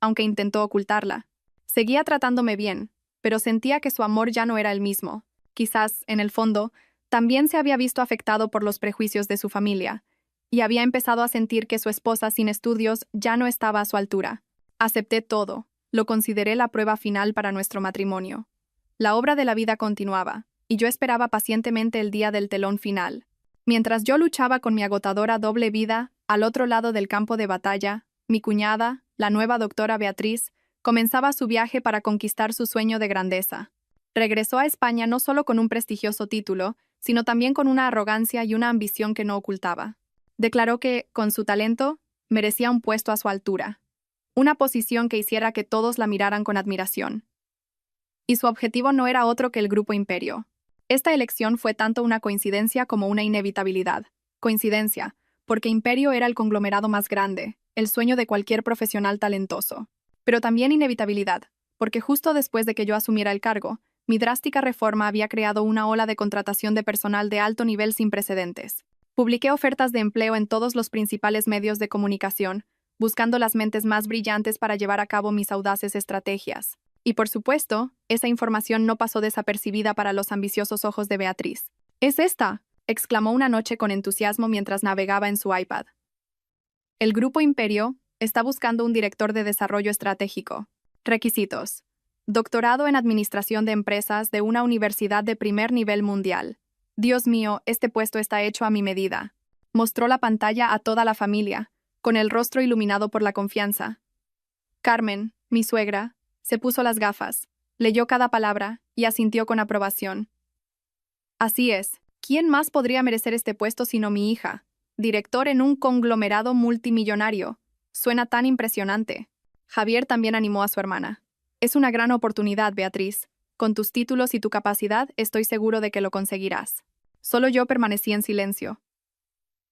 aunque intentó ocultarla. Seguía tratándome bien, pero sentía que su amor ya no era el mismo. Quizás, en el fondo, también se había visto afectado por los prejuicios de su familia, y había empezado a sentir que su esposa sin estudios ya no estaba a su altura. Acepté todo, lo consideré la prueba final para nuestro matrimonio. La obra de la vida continuaba, y yo esperaba pacientemente el día del telón final. Mientras yo luchaba con mi agotadora doble vida, al otro lado del campo de batalla, mi cuñada, la nueva doctora Beatriz, comenzaba su viaje para conquistar su sueño de grandeza. Regresó a España no solo con un prestigioso título, sino también con una arrogancia y una ambición que no ocultaba. Declaró que, con su talento, merecía un puesto a su altura, una posición que hiciera que todos la miraran con admiración. Y su objetivo no era otro que el Grupo Imperio. Esta elección fue tanto una coincidencia como una inevitabilidad. Coincidencia, porque Imperio era el conglomerado más grande, el sueño de cualquier profesional talentoso. Pero también inevitabilidad, porque justo después de que yo asumiera el cargo, mi drástica reforma había creado una ola de contratación de personal de alto nivel sin precedentes. Publiqué ofertas de empleo en todos los principales medios de comunicación, buscando las mentes más brillantes para llevar a cabo mis audaces estrategias. Y por supuesto, esa información no pasó desapercibida para los ambiciosos ojos de Beatriz. «¿Es esta?», exclamó una noche con entusiasmo mientras navegaba en su iPad. El Grupo Imperio está buscando un director de desarrollo estratégico. Requisitos: doctorado en Administración de Empresas de una universidad de primer nivel mundial. Dios mío, este puesto está hecho a mi medida. Mostró la pantalla a toda la familia, con el rostro iluminado por la confianza. Carmen, mi suegra, se puso las gafas, leyó cada palabra y asintió con aprobación. Así es, ¿quién más podría merecer este puesto sino mi hija? Director en un conglomerado multimillonario. Suena tan impresionante. Javier también animó a su hermana. Es una gran oportunidad, Beatriz. Con tus títulos y tu capacidad, estoy seguro de que lo conseguirás. Solo yo permanecí en silencio.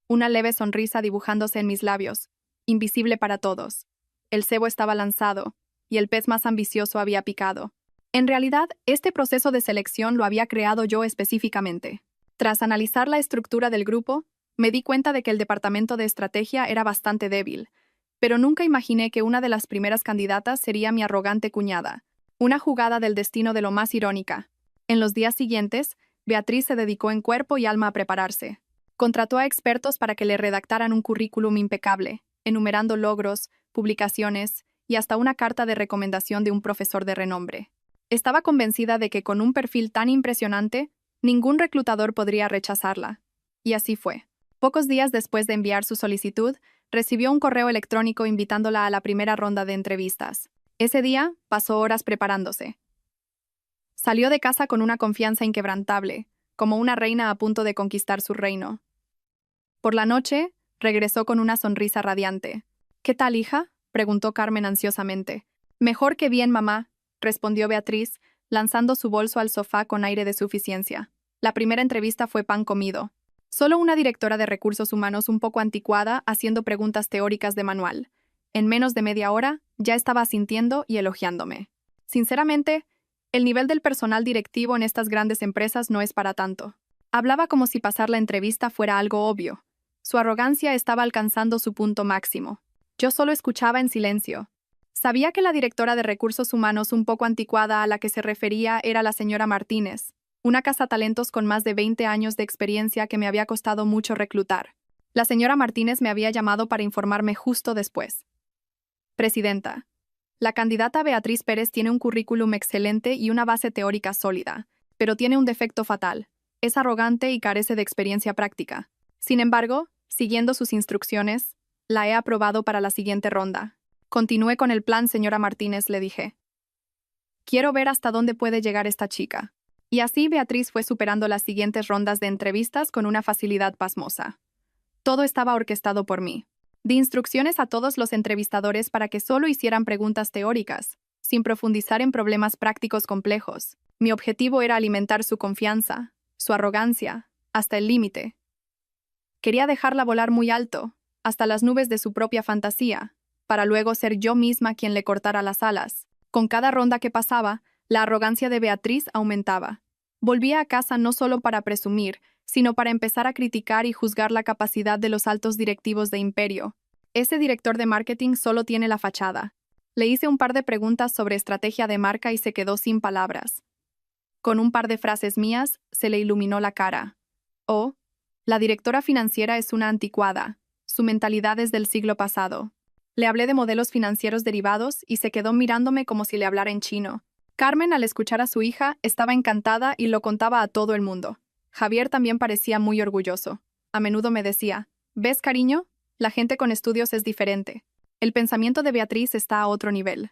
Una leve sonrisa dibujándose en mis labios, invisible para todos. El cebo estaba lanzado, y el pez más ambicioso había picado. En realidad, este proceso de selección lo había creado yo específicamente. Tras analizar la estructura del grupo, me di cuenta de que el departamento de estrategia era bastante débil, pero nunca imaginé que una de las primeras candidatas sería mi arrogante cuñada. Una jugada del destino de lo más irónica. En los días siguientes, Beatriz se dedicó en cuerpo y alma a prepararse. Contrató a expertos para que le redactaran un currículum impecable, enumerando logros, publicaciones y hasta una carta de recomendación de un profesor de renombre. Estaba convencida de que con un perfil tan impresionante, ningún reclutador podría rechazarla. Y así fue. Pocos días después de enviar su solicitud, recibió un correo electrónico invitándola a la primera ronda de entrevistas. Ese día, pasó horas preparándose. Salió de casa con una confianza inquebrantable, como una reina a punto de conquistar su reino. Por la noche, regresó con una sonrisa radiante. ¿Qué tal, hija?, preguntó Carmen ansiosamente. Mejor que bien, mamá, respondió Beatriz, lanzando su bolso al sofá con aire de suficiencia. La primera entrevista fue pan comido. Solo una directora de recursos humanos un poco anticuada haciendo preguntas teóricas de manual. En menos de media hora, ya estaba asintiendo y elogiándome. Sinceramente, el nivel del personal directivo en estas grandes empresas no es para tanto. Hablaba como si pasar la entrevista fuera algo obvio. Su arrogancia estaba alcanzando su punto máximo. Yo solo escuchaba en silencio. Sabía que la directora de recursos humanos un poco anticuada a la que se refería era la señora Martínez, una cazatalentos con más de 20 años de experiencia que me había costado mucho reclutar. La señora Martínez me había llamado para informarme justo después. Presidenta, la candidata Beatriz Pérez tiene un currículum excelente y una base teórica sólida, pero tiene un defecto fatal. Es arrogante y carece de experiencia práctica. Sin embargo, siguiendo sus instrucciones, la he aprobado para la siguiente ronda. Continúe con el plan, señora Martínez, le dije. Quiero ver hasta dónde puede llegar esta chica. Y así Beatriz fue superando las siguientes rondas de entrevistas con una facilidad pasmosa. Todo estaba orquestado por mí. Di instrucciones a todos los entrevistadores para que solo hicieran preguntas teóricas, sin profundizar en problemas prácticos complejos. Mi objetivo era alimentar su confianza, su arrogancia, hasta el límite. Quería dejarla volar muy alto, hasta las nubes de su propia fantasía, para luego ser yo misma quien le cortara las alas. Con cada ronda que pasaba, la arrogancia de Beatriz aumentaba. Volvía a casa no solo para presumir, sino para empezar a criticar y juzgar la capacidad de los altos directivos de Imperio. Ese director de marketing solo tiene la fachada. Le hice un par de preguntas sobre estrategia de marca y se quedó sin palabras. Con un par de frases mías, se le iluminó la cara. Oh, la directora financiera es una anticuada. Su mentalidad es del siglo pasado. Le hablé de modelos financieros derivados y se quedó mirándome como si le hablara en chino. Carmen, al escuchar a su hija, estaba encantada y lo contaba a todo el mundo. Javier también parecía muy orgulloso. A menudo me decía, ¿ves, cariño? La gente con estudios es diferente. El pensamiento de Beatriz está a otro nivel.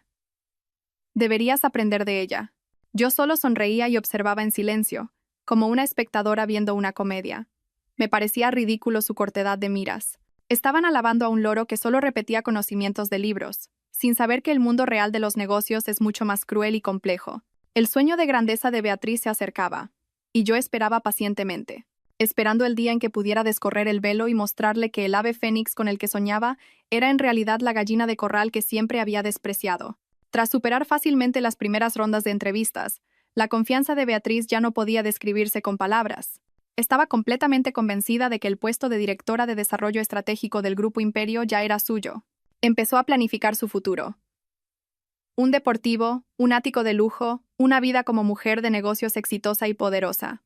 Deberías aprender de ella. Yo solo sonreía y observaba en silencio, como una espectadora viendo una comedia. Me parecía ridículo su cortedad de miras. Estaban alabando a un loro que solo repetía conocimientos de libros, sin saber que el mundo real de los negocios es mucho más cruel y complejo. El sueño de grandeza de Beatriz se acercaba, y yo esperaba pacientemente, esperando el día en que pudiera descorrer el velo y mostrarle que el ave fénix con el que soñaba era en realidad la gallina de corral que siempre había despreciado. Tras superar fácilmente las primeras rondas de entrevistas, la confianza de Beatriz ya no podía describirse con palabras. Estaba completamente convencida de que el puesto de directora de desarrollo estratégico del Grupo Imperio ya era suyo. Empezó a planificar su futuro. Un deportivo, un ático de lujo, una vida como mujer de negocios exitosa y poderosa.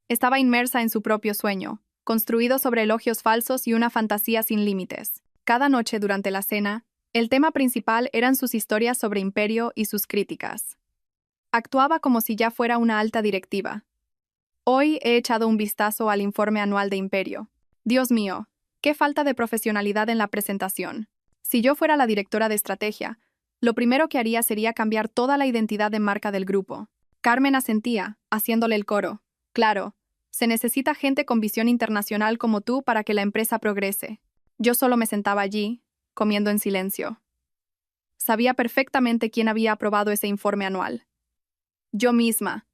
Estaba inmersa en su propio sueño, construido sobre elogios falsos y una fantasía sin límites. Cada noche durante la cena, el tema principal eran sus historias sobre Imperio y sus críticas. Actuaba como si ya fuera una alta directiva. Hoy he echado un vistazo al informe anual de Imperio. Dios mío, qué falta de profesionalidad en la presentación. Si yo fuera la directora de estrategia, lo primero que haría sería cambiar toda la identidad de marca del grupo. Carmen asentía, haciéndole el coro. Claro, se necesita gente con visión internacional como tú para que la empresa progrese. Yo solo me sentaba allí, comiendo en silencio. Sabía perfectamente quién había aprobado ese informe anual. Yo misma.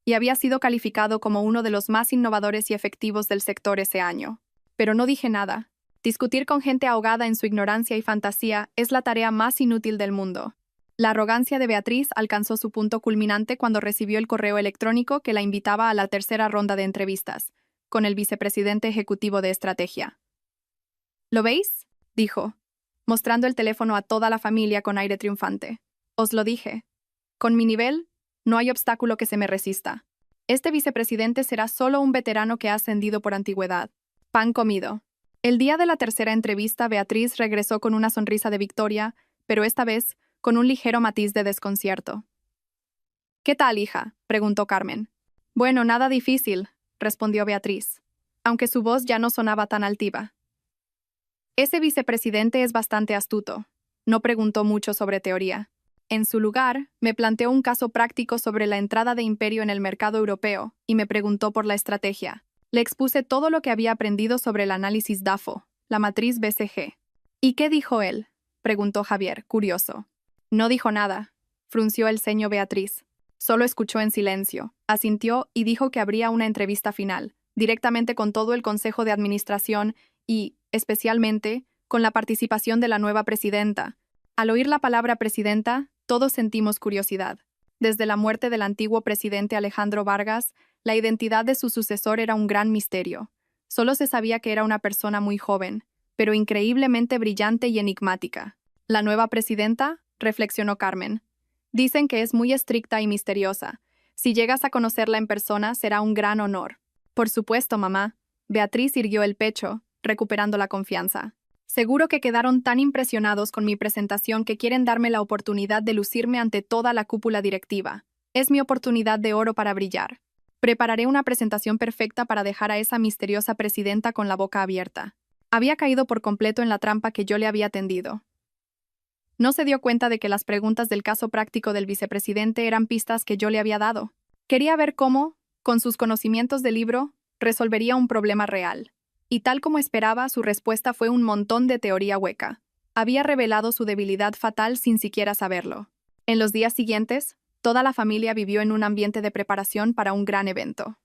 Y había sido calificado como uno de los más innovadores y efectivos del sector ese año. Pero no dije nada. Discutir con gente ahogada en su ignorancia y fantasía es la tarea más inútil del mundo. La arrogancia de Beatriz alcanzó su punto culminante cuando recibió el correo electrónico que la invitaba a la tercera ronda de entrevistas, con el vicepresidente ejecutivo de estrategia. ¿Lo veis?, dijo, mostrando el teléfono a toda la familia con aire triunfante. Os lo dije. Con mi nivel, no hay obstáculo que se me resista. Este vicepresidente será solo un veterano que ha ascendido por antigüedad. Pan comido. El día de la tercera entrevista, Beatriz regresó con una sonrisa de victoria, pero esta vez con un ligero matiz de desconcierto. ¿Qué tal, hija?, preguntó Carmen. Bueno, nada difícil, respondió Beatriz, aunque su voz ya no sonaba tan altiva. Ese vicepresidente es bastante astuto. No preguntó mucho sobre teoría. En su lugar, me planteó un caso práctico sobre la entrada de Imperio en el mercado europeo y me preguntó por la estrategia. Le expuse todo lo que había aprendido sobre el análisis DAFO, la matriz BCG. ¿Y qué dijo él?, preguntó Javier, curioso. No dijo nada, frunció el ceño Beatriz. Solo escuchó en silencio, asintió y dijo que habría una entrevista final, directamente con todo el Consejo de Administración y, especialmente, con la participación de la nueva presidenta. Al oír la palabra presidenta, todos sentimos curiosidad. Desde la muerte del antiguo presidente Alejandro Vargas, la identidad de su sucesor era un gran misterio. Solo se sabía que era una persona muy joven, pero increíblemente brillante y enigmática. ¿La nueva presidenta?, reflexionó Carmen. Dicen que es muy estricta y misteriosa. Si llegas a conocerla en persona, será un gran honor. Por supuesto, mamá. Beatriz irguió el pecho, recuperando la confianza. Seguro que quedaron tan impresionados con mi presentación que quieren darme la oportunidad de lucirme ante toda la cúpula directiva. Es mi oportunidad de oro para brillar. Prepararé una presentación perfecta para dejar a esa misteriosa presidenta con la boca abierta. Había caído por completo en la trampa que yo le había tendido. No se dio cuenta de que las preguntas del caso práctico del vicepresidente eran pistas que yo le había dado. Quería ver cómo, con sus conocimientos de libro, resolvería un problema real. Y tal como esperaba, su respuesta fue un montón de teoría hueca. Había revelado su debilidad fatal sin siquiera saberlo. En los días siguientes, toda la familia vivió en un ambiente de preparación para un gran evento.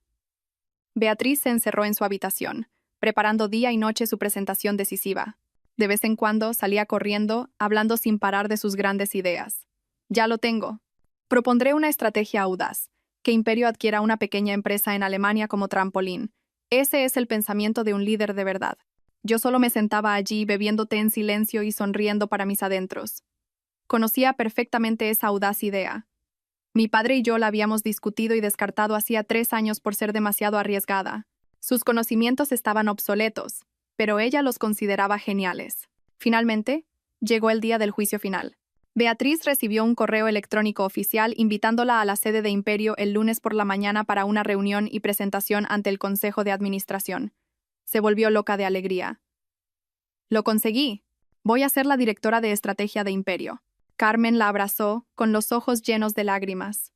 Beatriz se encerró en su habitación, preparando día y noche su presentación decisiva. De vez en cuando salía corriendo, hablando sin parar de sus grandes ideas. Ya lo tengo. Propondré una estrategia audaz, que Imperio adquiera una pequeña empresa en Alemania como trampolín. Ese es el pensamiento de un líder de verdad. Yo solo me sentaba allí bebiendo té en silencio y sonriendo para mis adentros. Conocía perfectamente esa audaz idea. Mi padre y yo la habíamos discutido y descartado hacía 3 años por ser demasiado arriesgada. Sus conocimientos estaban obsoletos, pero ella los consideraba geniales. Finalmente, llegó el día del juicio final. Beatriz recibió un correo electrónico oficial invitándola a la sede de Imperio el lunes por la mañana para una reunión y presentación ante el Consejo de Administración. Se volvió loca de alegría. «Lo conseguí. Voy a ser la directora de estrategia de Imperio». Carmen la abrazó, con los ojos llenos de lágrimas.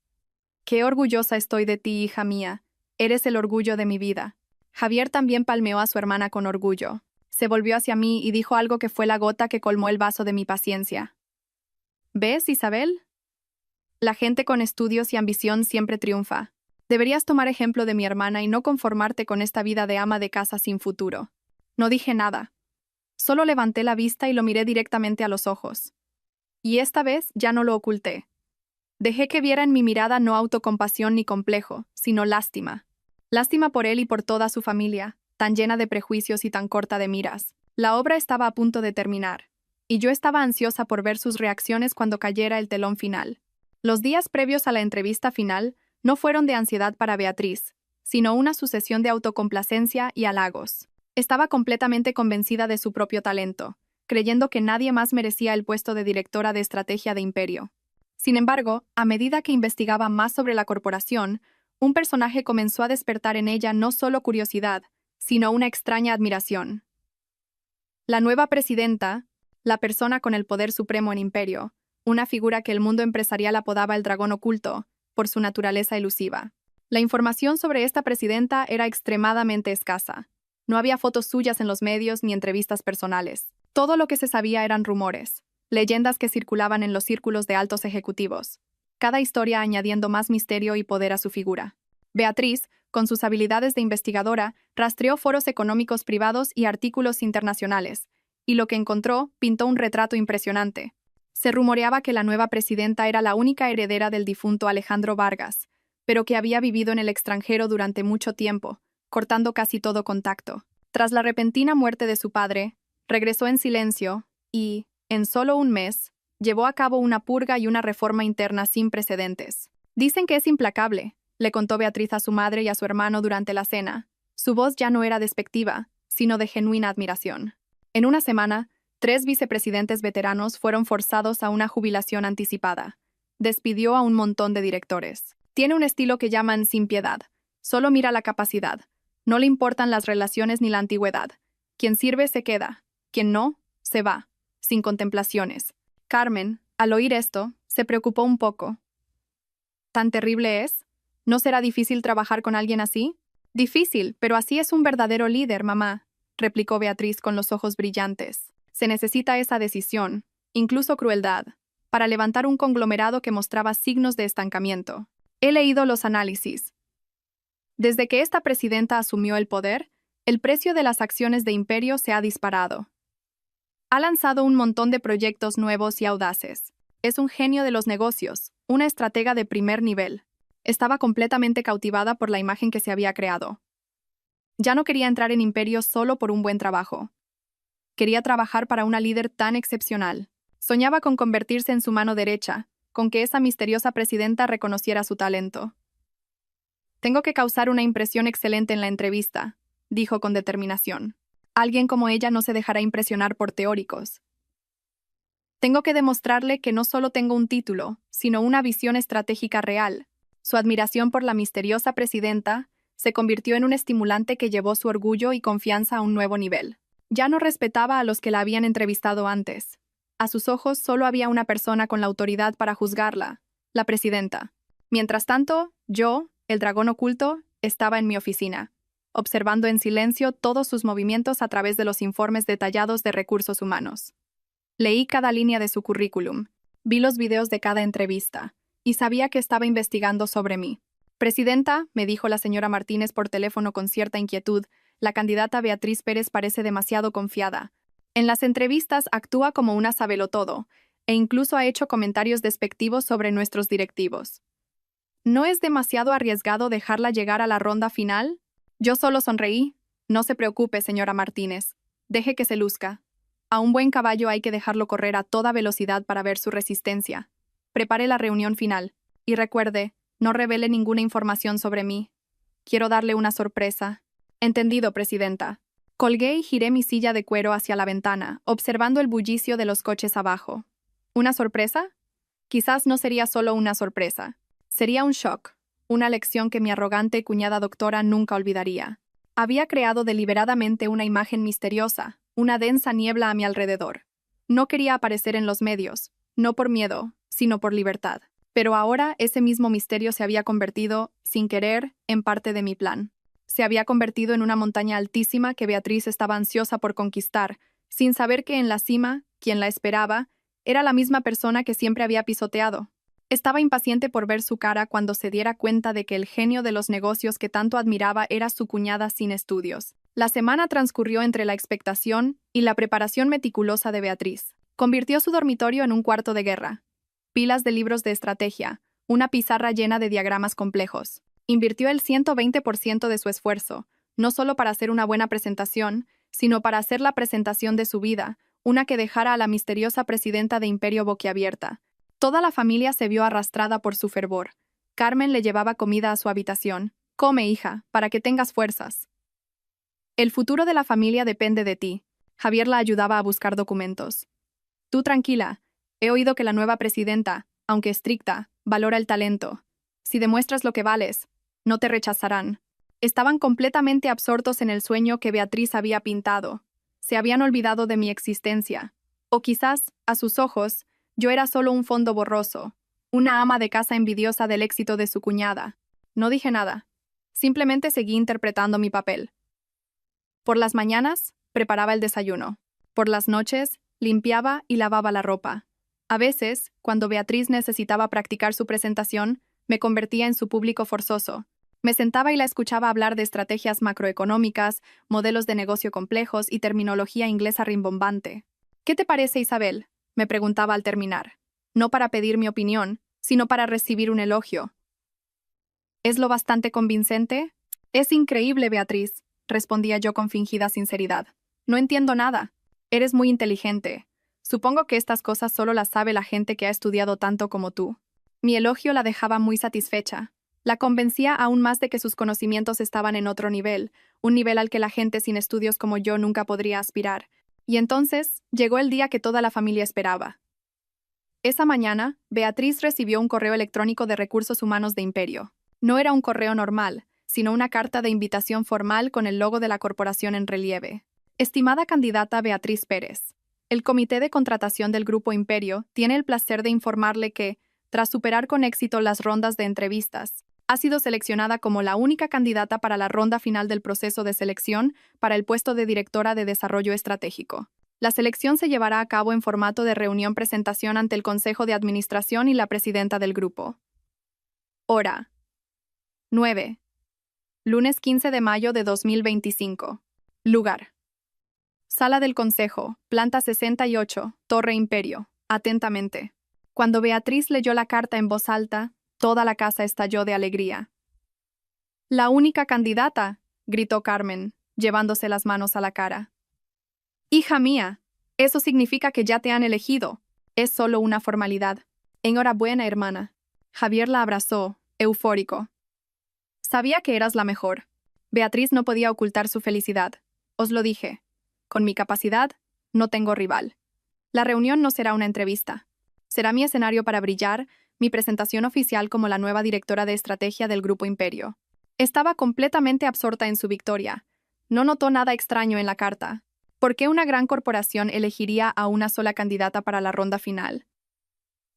«Qué orgullosa estoy de ti, hija mía. Eres el orgullo de mi vida». Javier también palmeó a su hermana con orgullo. Se volvió hacia mí y dijo algo que fue la gota que colmó el vaso de mi paciencia. «¿Ves, Isabel? La gente con estudios y ambición siempre triunfa. Deberías tomar ejemplo de mi hermana y no conformarte con esta vida de ama de casa sin futuro». No dije nada. Solo levanté la vista y lo miré directamente a los ojos. Y esta vez ya no lo oculté. Dejé que viera en mi mirada no autocompasión ni complejo, sino lástima. Lástima por él y por toda su familia, tan llena de prejuicios y tan corta de miras. La obra estaba a punto de terminar, y yo estaba ansiosa por ver sus reacciones cuando cayera el telón final. Los días previos a la entrevista final no fueron de ansiedad para Beatriz, sino una sucesión de autocomplacencia y halagos. Estaba completamente convencida de su propio talento, creyendo que nadie más merecía el puesto de directora de estrategia de Imperio. Sin embargo, a medida que investigaba más sobre la corporación, un personaje comenzó a despertar en ella no solo curiosidad, sino una extraña admiración. La nueva presidenta, la persona con el poder supremo en Imperio, una figura que el mundo empresarial apodaba el dragón oculto, por su naturaleza elusiva. La información sobre esta presidenta era extremadamente escasa. No había fotos suyas en los medios ni entrevistas personales. Todo lo que se sabía eran rumores, leyendas que circulaban en los círculos de altos ejecutivos, cada historia añadiendo más misterio y poder a su figura. Beatriz, con sus habilidades de investigadora, rastreó foros económicos privados y artículos internacionales, y lo que encontró pintó un retrato impresionante. Se rumoreaba que la nueva presidenta era la única heredera del difunto Alejandro Vargas, pero que había vivido en el extranjero durante mucho tiempo, cortando casi todo contacto. Tras la repentina muerte de su padre, regresó en silencio y, en solo un mes, llevó a cabo una purga y una reforma interna sin precedentes. Dicen que es implacable, le contó Beatriz a su madre y a su hermano durante la cena. Su voz ya no era despectiva, sino de genuina admiración. En una semana, 3 vicepresidentes veteranos fueron forzados a una jubilación anticipada. Despidió a un montón de directores. Tiene un estilo que llaman sin piedad. Solo mira la capacidad. No le importan las relaciones ni la antigüedad. Quien sirve se queda. Quien no, se va, sin contemplaciones. Carmen, al oír esto, se preocupó un poco. ¿Tan terrible es? ¿No será difícil trabajar con alguien así? Difícil, pero así es un verdadero líder, mamá, replicó Beatriz con los ojos brillantes. Se necesita esa decisión, incluso crueldad, para levantar un conglomerado que mostraba signos de estancamiento. He leído los análisis. Desde que esta presidenta asumió el poder, el precio de las acciones de Imperio se ha disparado. Ha lanzado un montón de proyectos nuevos y audaces. Es un genio de los negocios, una estratega de primer nivel. Estaba completamente cautivada por la imagen que se había creado. Ya no quería entrar en Imperio solo por un buen trabajo. Quería trabajar para una líder tan excepcional. Soñaba con convertirse en su mano derecha, con que esa misteriosa presidenta reconociera su talento. Tengo que causar una impresión excelente en la entrevista, dijo con determinación. Alguien como ella no se dejará impresionar por teóricos. Tengo que demostrarle que no solo tengo un título, sino una visión estratégica real. Su admiración por la misteriosa presidenta se convirtió en un estimulante que llevó su orgullo y confianza a un nuevo nivel. Ya no respetaba a los que la habían entrevistado antes. A sus ojos solo había una persona con la autoridad para juzgarla, la presidenta. Mientras tanto, yo, el dragón oculto, estaba en mi oficina, observando en silencio todos sus movimientos a través de los informes detallados de recursos humanos. Leí cada línea de su currículum, vi los videos de cada entrevista, y sabía que estaba investigando sobre mí. Presidenta, me dijo la señora Martínez por teléfono con cierta inquietud, la candidata Beatriz Pérez parece demasiado confiada. En las entrevistas actúa como una sabelotodo, e incluso ha hecho comentarios despectivos sobre nuestros directivos. ¿No es demasiado arriesgado dejarla llegar a la ronda final? Yo solo sonreí. No se preocupe, señora Martínez. Deje que se luzca. A un buen caballo hay que dejarlo correr a toda velocidad para ver su resistencia. Prepare la reunión final. Y recuerde, no revele ninguna información sobre mí. Quiero darle una sorpresa. Entendido, presidenta. Colgué y giré mi silla de cuero hacia la ventana, observando el bullicio de los coches abajo. ¿Una sorpresa? Quizás no sería solo una sorpresa. Sería un shock, una lección que mi arrogante cuñada doctora nunca olvidaría. Había creado deliberadamente una imagen misteriosa, una densa niebla a mi alrededor. No quería aparecer en los medios, no por miedo, sino por libertad. Pero ahora ese mismo misterio se había convertido, sin querer, en parte de mi plan. Se había convertido en una montaña altísima que Beatriz estaba ansiosa por conquistar, sin saber que en la cima, quien la esperaba, era la misma persona que siempre había pisoteado. Estaba impaciente por ver su cara cuando se diera cuenta de que el genio de los negocios que tanto admiraba era su cuñada sin estudios. La semana transcurrió entre la expectación y la preparación meticulosa de Beatriz. Convirtió su dormitorio en un cuarto de guerra. Pilas de libros de estrategia, una pizarra llena de diagramas complejos. Invirtió el 120% de su esfuerzo, no solo para hacer una buena presentación, sino para hacer la presentación de su vida, una que dejara a la misteriosa presidenta de Imperio boquiabierta. Toda la familia se vio arrastrada por su fervor. Carmen le llevaba comida a su habitación. Come, hija, para que tengas fuerzas. El futuro de la familia depende de ti. Javier la ayudaba a buscar documentos. Tú tranquila. He oído que la nueva presidenta, aunque estricta, valora el talento. Si demuestras lo que vales, no te rechazarán. Estaban completamente absortos en el sueño que Beatriz había pintado. Se habían olvidado de mi existencia. O quizás, a sus ojos, yo era solo un fondo borroso, una ama de casa envidiosa del éxito de su cuñada. No dije nada. Simplemente seguí interpretando mi papel. Por las mañanas, preparaba el desayuno. Por las noches, limpiaba y lavaba la ropa. A veces, cuando Beatriz necesitaba practicar su presentación, me convertía en su público forzoso. Me sentaba y la escuchaba hablar de estrategias macroeconómicas, modelos de negocio complejos y terminología inglesa rimbombante. ¿Qué te parece, Isabel?, me preguntaba al terminar. No para pedir mi opinión, sino para recibir un elogio. ¿Es lo bastante convincente? Es increíble, Beatriz, respondía yo con fingida sinceridad. No entiendo nada. Eres muy inteligente. Supongo que estas cosas solo las sabe la gente que ha estudiado tanto como tú. Mi elogio la dejaba muy satisfecha. La convencía aún más de que sus conocimientos estaban en otro nivel, un nivel al que la gente sin estudios como yo nunca podría aspirar. Y entonces llegó el día que toda la familia esperaba. Esa mañana, Beatriz recibió un correo electrónico de Recursos Humanos de Imperio. No era un correo normal, sino una carta de invitación formal con el logo de la corporación en relieve. Estimada candidata Beatriz Pérez, el Comité de Contratación del Grupo Imperio tiene el placer de informarle que, tras superar con éxito las rondas de entrevistas, ha sido seleccionada como la única candidata para la ronda final del proceso de selección para el puesto de directora de Desarrollo Estratégico. La selección se llevará a cabo en formato de reunión-presentación ante el Consejo de Administración y la presidenta del grupo. Hora: 9. Lunes 15 de mayo de 2025. Lugar: Sala del Consejo, planta 68, Torre Imperio. Atentamente. Cuando Beatriz leyó la carta en voz alta, toda la casa estalló de alegría. «La única candidata», gritó Carmen, llevándose las manos a la cara. «Hija mía, eso significa que ya te han elegido. Es solo una formalidad. Enhorabuena, hermana». Javier la abrazó, eufórico. «Sabía que eras la mejor». Beatriz no podía ocultar su felicidad. «Os lo dije. Con mi capacidad, no tengo rival. La reunión no será una entrevista. Será mi escenario para brillar, mi presentación oficial como la nueva directora de estrategia del Grupo Imperio». Estaba completamente absorta en su victoria. No notó nada extraño en la carta. ¿Por qué una gran corporación elegiría a una sola candidata para la ronda final?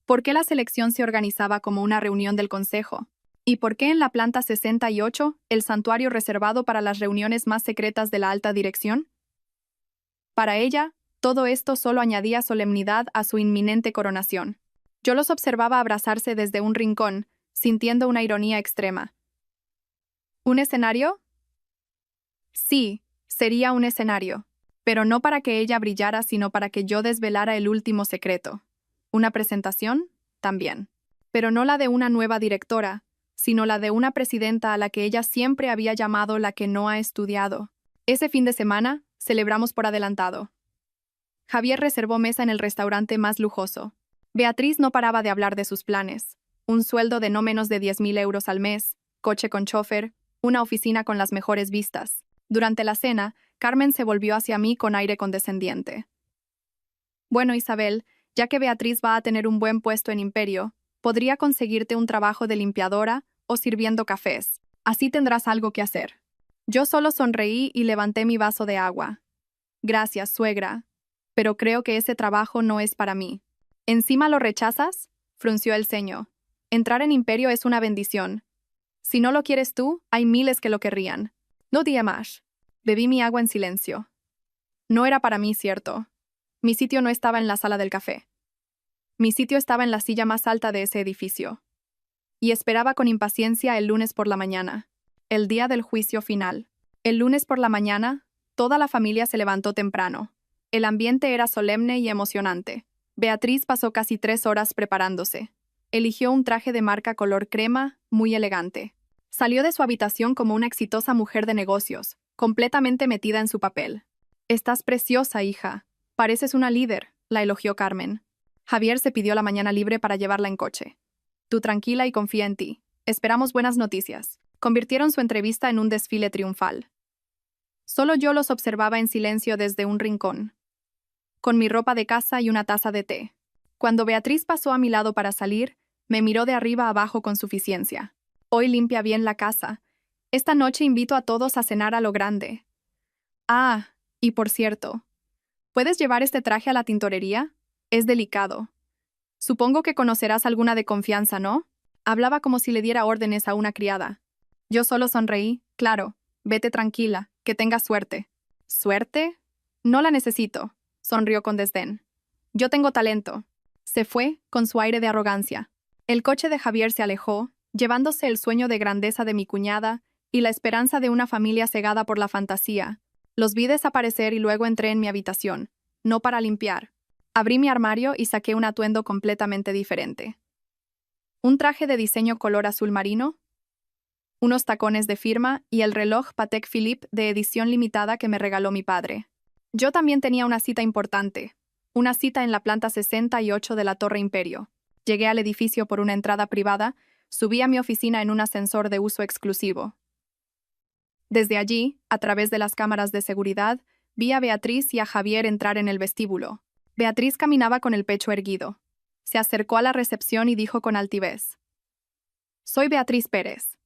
¿Por qué la selección se organizaba como una reunión del consejo? ¿Y por qué en la planta 68, el santuario reservado para las reuniones más secretas de la alta dirección? Para ella, todo esto solo añadía solemnidad a su inminente coronación. Yo los observaba abrazarse desde un rincón, sintiendo una ironía extrema. ¿Un escenario? Sí, sería un escenario, pero no para que ella brillara, sino para que yo desvelara el último secreto. ¿Una presentación? También. Pero no la de una nueva directora, sino la de una presidenta a la que ella siempre había llamado la que no ha estudiado. Ese fin de semana, celebramos por adelantado. Javier reservó mesa en el restaurante más lujoso. Beatriz no paraba de hablar de sus planes. Un sueldo de no menos de 10.000 euros al mes, coche con chofer, una oficina con las mejores vistas. Durante la cena, Carmen se volvió hacia mí con aire condescendiente. «Bueno, Isabel, ya que Beatriz va a tener un buen puesto en Imperio, podría conseguirte un trabajo de limpiadora o sirviendo cafés. Así tendrás algo que hacer». Yo solo sonreí y levanté mi vaso de agua. «Gracias, suegra, pero creo que ese trabajo no es para mí». «¿Encima lo rechazas?», frunció el ceño. «Entrar en Imperio es una bendición. Si no lo quieres tú, hay miles que lo querrían». No dije más. Bebí mi agua en silencio. No era para mí, cierto. Mi sitio no estaba en la sala del café. Mi sitio estaba en la silla más alta de ese edificio. Y esperaba con impaciencia el lunes por la mañana, el día del juicio final. El lunes por la mañana, toda la familia se levantó temprano. El ambiente era solemne y emocionante. Beatriz pasó casi 3 horas preparándose. Eligió un traje de marca color crema, muy elegante. Salió de su habitación como una exitosa mujer de negocios, completamente metida en su papel. «Estás preciosa, hija. Pareces una líder», la elogió Carmen. Javier se pidió la mañana libre para llevarla en coche. «Tú tranquila y confía en ti. Esperamos buenas noticias». Convirtieron su entrevista en un desfile triunfal. Solo yo los observaba en silencio desde un rincón, con mi ropa de casa y una taza de té. Cuando Beatriz pasó a mi lado para salir, me miró de arriba abajo con suficiencia. «Hoy limpia bien la casa. Esta noche invito a todos a cenar a lo grande. Ah, y por cierto, ¿puedes llevar este traje a la tintorería? Es delicado. Supongo que conocerás alguna de confianza, ¿no?». Hablaba como si le diera órdenes a una criada. Yo solo sonreí. «Claro, vete tranquila, que tengas suerte». «¿Suerte? No la necesito», sonrió con desdén. «Yo tengo talento». Se fue, con su aire de arrogancia. El coche de Javier se alejó, llevándose el sueño de grandeza de mi cuñada y la esperanza de una familia cegada por la fantasía. Los vi desaparecer y luego entré en mi habitación, no para limpiar. Abrí mi armario y saqué un atuendo completamente diferente. Un traje de diseño color azul marino, unos tacones de firma y el reloj Patek Philippe de edición limitada que me regaló mi padre. Yo también tenía una cita importante, una cita en la planta 68 de la Torre Imperio. Llegué al edificio por una entrada privada, subí a mi oficina en un ascensor de uso exclusivo. Desde allí, a través de las cámaras de seguridad, vi a Beatriz y a Javier entrar en el vestíbulo. Beatriz caminaba con el pecho erguido. Se acercó a la recepción y dijo con altivez: «Soy Beatriz Pérez.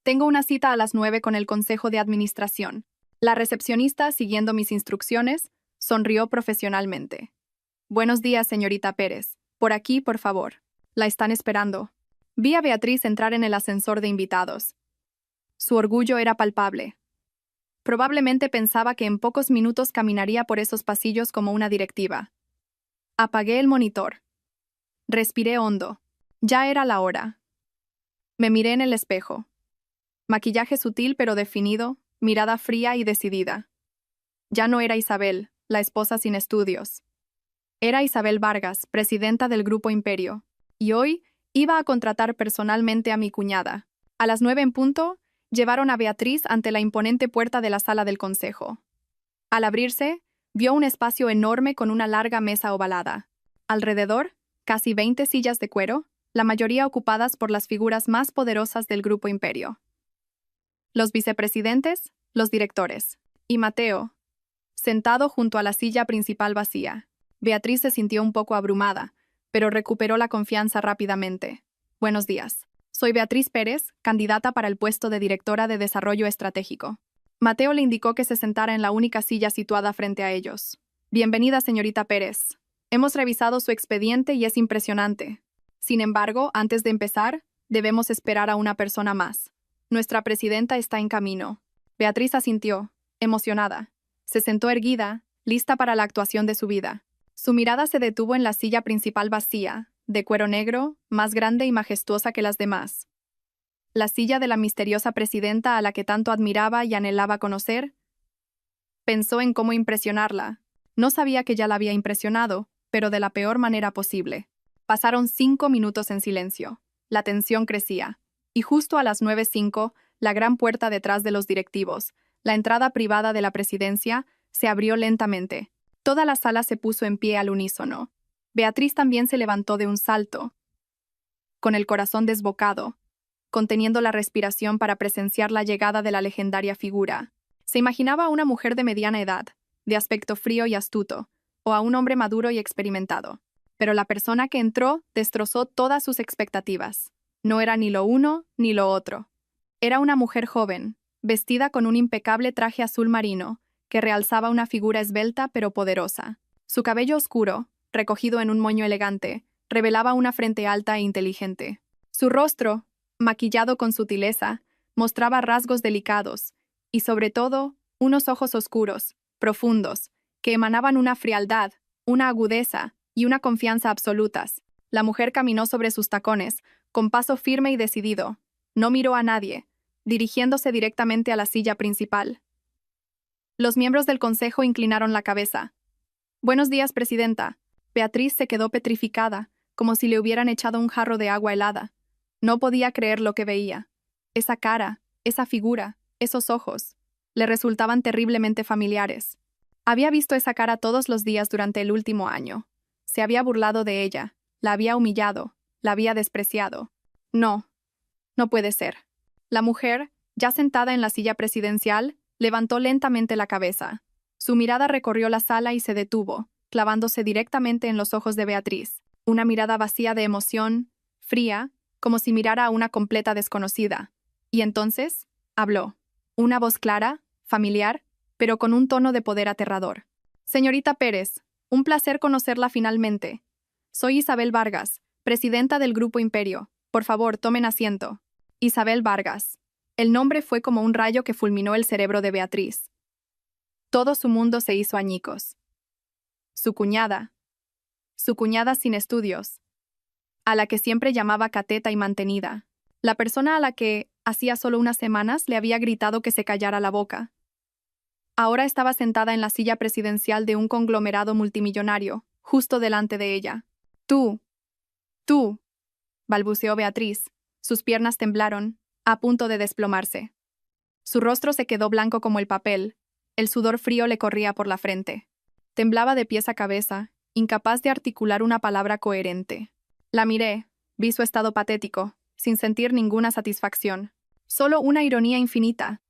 Tengo una cita a las 9 con el Consejo de Administración. La recepcionista, siguiendo mis instrucciones, sonrió profesionalmente. Buenos días, señorita Pérez. Por aquí, por favor. La están esperando. Vi a Beatriz entrar en el ascensor de invitados. Su orgullo era palpable. Probablemente pensaba que en pocos minutos caminaría por esos pasillos como una directiva. Apagué el monitor. Respiré hondo. Ya era la hora. Me miré en el espejo. Maquillaje sutil pero definido, mirada fría y decidida. Ya no era Isabel, la esposa sin estudios. Era Isabel Vargas, presidenta del Grupo Imperio, y hoy iba a contratar personalmente a mi cuñada. A las 9 en punto, llevaron a Beatriz ante la imponente puerta de la sala del consejo. Al abrirse, vio un espacio enorme con una larga mesa ovalada. Alrededor, casi 20 sillas de cuero, la mayoría ocupadas por las figuras más poderosas del Grupo Imperio. Los vicepresidentes, los directores, y Mateo, sentado junto a la silla principal vacía. Beatriz se sintió un poco abrumada, pero recuperó la confianza rápidamente. Buenos días. Soy Beatriz Pérez, candidata para el puesto de directora de Desarrollo Estratégico. Mateo le indicó que se sentara en la única silla situada frente a ellos. Bienvenida, señorita Pérez. Hemos revisado su expediente y es impresionante. Sin embargo, antes de empezar, debemos esperar a una persona más. Nuestra presidenta está en camino. Beatriz asintió, emocionada. Se sentó erguida, lista para la actuación de su vida. Su mirada se detuvo en la silla principal vacía, de cuero negro, más grande y majestuosa que las demás. La silla de la misteriosa presidenta a la que tanto admiraba y anhelaba conocer. Pensó en cómo impresionarla. No sabía que ya la había impresionado, pero de la peor manera posible. Pasaron 5 minutos en silencio. La tensión crecía. Y justo a las 9:05, la gran puerta detrás de los directivos, la entrada privada de la presidencia, se abrió lentamente. Toda la sala se puso en pie al unísono. Beatriz también se levantó de un salto, con el corazón desbocado, conteniendo la respiración para presenciar la llegada de la legendaria figura. Se imaginaba a una mujer de mediana edad, de aspecto frío y astuto, o a un hombre maduro y experimentado. Pero la persona que entró destrozó todas sus expectativas. No era ni lo uno ni lo otro. Era una mujer joven, vestida con un impecable traje azul marino, que realzaba una figura esbelta pero poderosa. Su cabello oscuro, recogido en un moño elegante, revelaba una frente alta e inteligente. Su rostro, maquillado con sutileza, mostraba rasgos delicados, y sobre todo, unos ojos oscuros, profundos, que emanaban una frialdad, una agudeza y una confianza absolutas. La mujer caminó sobre sus tacones, con paso firme y decidido. No miró a nadie, dirigiéndose directamente a la silla principal. Los miembros del consejo inclinaron la cabeza. Buenos días, presidenta. Beatriz se quedó petrificada, como si le hubieran echado un jarro de agua helada. No podía creer lo que veía. Esa cara, esa figura, esos ojos, le resultaban terriblemente familiares. Había visto esa cara todos los días durante el último año. Se había burlado de ella, la había humillado, la había despreciado. No, no puede ser. La mujer, ya sentada en la silla presidencial, levantó lentamente la cabeza. Su mirada recorrió la sala y se detuvo, clavándose directamente en los ojos de Beatriz. Una mirada vacía de emoción, fría, como si mirara a una completa desconocida. Y entonces, habló. Una voz clara, familiar, pero con un tono de poder aterrador. Señorita Pérez, un placer conocerla finalmente. Soy Isabel Vargas, presidenta del Grupo Imperio. Por favor, tomen asiento. Isabel Vargas. El nombre fue como un rayo que fulminó el cerebro de Beatriz. Todo su mundo se hizo añicos. Su cuñada sin estudios, a la que siempre llamaba cateta y mantenida, la persona a la que, hacía solo unas semanas, le había gritado que se callara la boca. Ahora estaba sentada en la silla presidencial de un conglomerado multimillonario, justo delante de ella. Tú, balbuceó Beatriz. Sus piernas temblaron, a punto de desplomarse. Su rostro se quedó blanco como el papel, el sudor frío le corría por la frente. Temblaba de pies a cabeza, incapaz de articular una palabra coherente. La miré, vi su estado patético, sin sentir ninguna satisfacción. Solo una ironía infinita.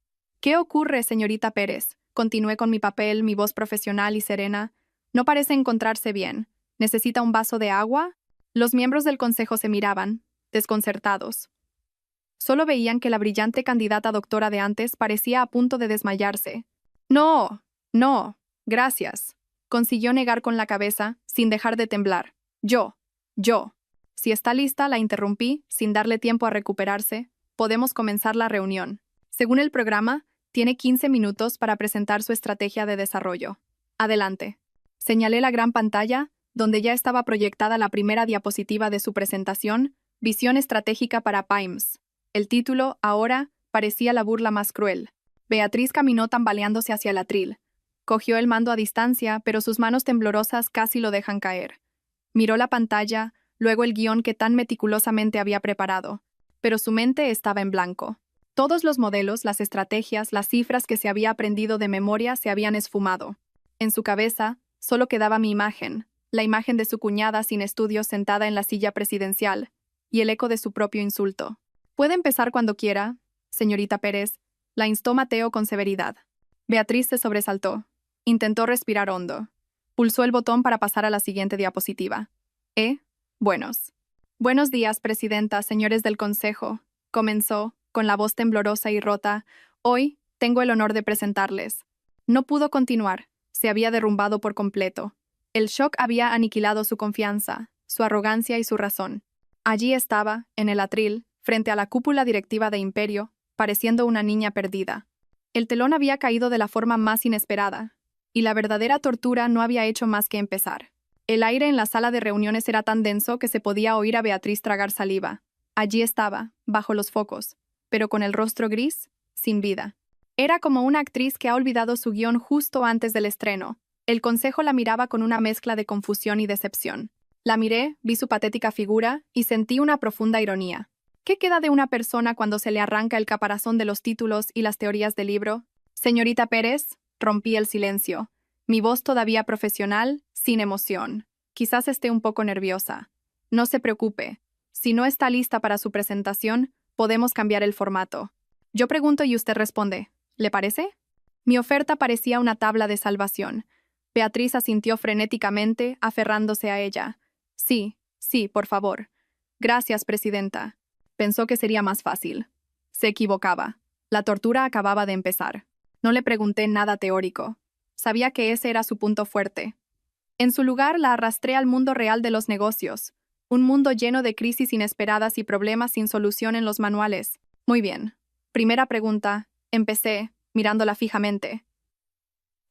¿Qué ocurre, señorita Pérez? Continué con mi papel, mi voz profesional y serena. No parece encontrarse bien. ¿Necesita un vaso de agua? Los miembros del consejo se miraban, desconcertados. Solo veían que la brillante candidata doctora de antes parecía a punto de desmayarse. No, no, gracias. Consiguió negar con la cabeza, sin dejar de temblar. Yo. Si está lista, la interrumpí, sin darle tiempo a recuperarse. Podemos comenzar la reunión. Según el programa, tiene 15 minutos para presentar su estrategia de desarrollo. Adelante. Señalé la gran pantalla, donde ya estaba proyectada la primera diapositiva de su presentación, Visión Estratégica para PIMES. El título, ahora, parecía la burla más cruel. Beatriz caminó tambaleándose hacia el atril. Cogió el mando a distancia, pero sus manos temblorosas casi lo dejan caer. Miró la pantalla, luego el guión que tan meticulosamente había preparado, pero su mente estaba en blanco. Todos los modelos, las estrategias, las cifras que se había aprendido de memoria se habían esfumado. En su cabeza, solo quedaba mi imagen, la imagen de su cuñada sin estudios sentada en la silla presidencial, y el eco de su propio insulto. «Puede empezar cuando quiera, señorita Pérez», la instó Mateo con severidad. Beatriz se sobresaltó. Intentó respirar hondo. Pulsó el botón para pasar a la siguiente diapositiva. Buenos días, presidenta, señores del Consejo. Comenzó, con la voz temblorosa y rota. Hoy, tengo el honor de presentarles. No pudo continuar. Se había derrumbado por completo. El shock había aniquilado su confianza, su arrogancia y su razón. Allí estaba, en el atril, frente a la cúpula directiva de Imperio, pareciendo una niña perdida. El telón había caído de la forma más inesperada, y la verdadera tortura no había hecho más que empezar. El aire en la sala de reuniones era tan denso que se podía oír a Beatriz tragar saliva. Allí estaba, bajo los focos, pero con el rostro gris, sin vida. Era como una actriz que ha olvidado su guión justo antes del estreno. El consejo la miraba con una mezcla de confusión y decepción. La miré, vi su patética figura y sentí una profunda ironía. ¿Qué queda de una persona cuando se le arranca el caparazón de los títulos y las teorías del libro? Señorita Pérez, rompí el silencio. Mi voz todavía profesional, sin emoción. Quizás esté un poco nerviosa. No se preocupe. Si no está lista para su presentación, podemos cambiar el formato. Yo pregunto y usted responde. ¿Le parece? Mi oferta parecía una tabla de salvación. Beatriz asintió frenéticamente, aferrándose a ella. Sí, por favor. Gracias, presidenta. Pensó que sería más fácil. Se equivocaba. La tortura acababa de empezar. No le pregunté nada teórico. Sabía que ese era su punto fuerte. En su lugar, la arrastré al mundo real de los negocios. Un mundo lleno de crisis inesperadas y problemas sin solución en los manuales. Muy bien. Primera pregunta. Empecé, mirándola fijamente.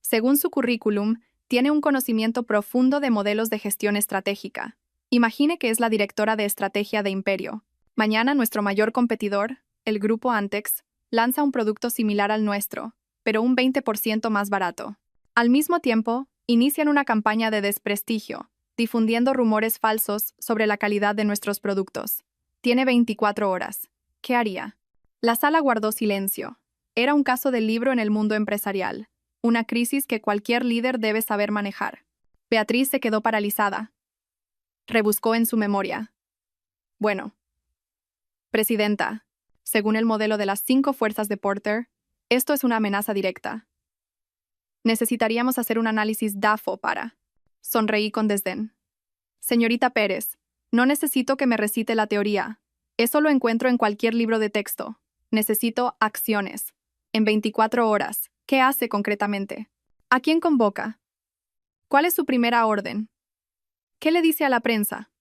Según su currículum, tiene un conocimiento profundo de modelos de gestión estratégica. Imagine que es la directora de estrategia de Imperio. Mañana nuestro mayor competidor, el grupo Antex, lanza un producto similar al nuestro, pero un 20% más barato. Al mismo tiempo, inician una campaña de desprestigio, difundiendo rumores falsos sobre la calidad de nuestros productos. Tiene 24 horas. ¿Qué haría? La sala guardó silencio. Era un caso del libro en el mundo empresarial, una crisis que cualquier líder debe saber manejar. Beatriz se quedó paralizada. Rebuscó en su memoria. Bueno. Presidenta, según el modelo de las 5 fuerzas de Porter, esto es una amenaza directa. Necesitaríamos hacer un análisis DAFO para... Sonreí con desdén. Señorita Pérez, no necesito que me recite la teoría. Eso lo encuentro en cualquier libro de texto. Necesito acciones. En 24 horas, ¿qué hace concretamente? ¿A quién convoca? ¿Cuál es su primera orden? ¿Qué le dice a la prensa?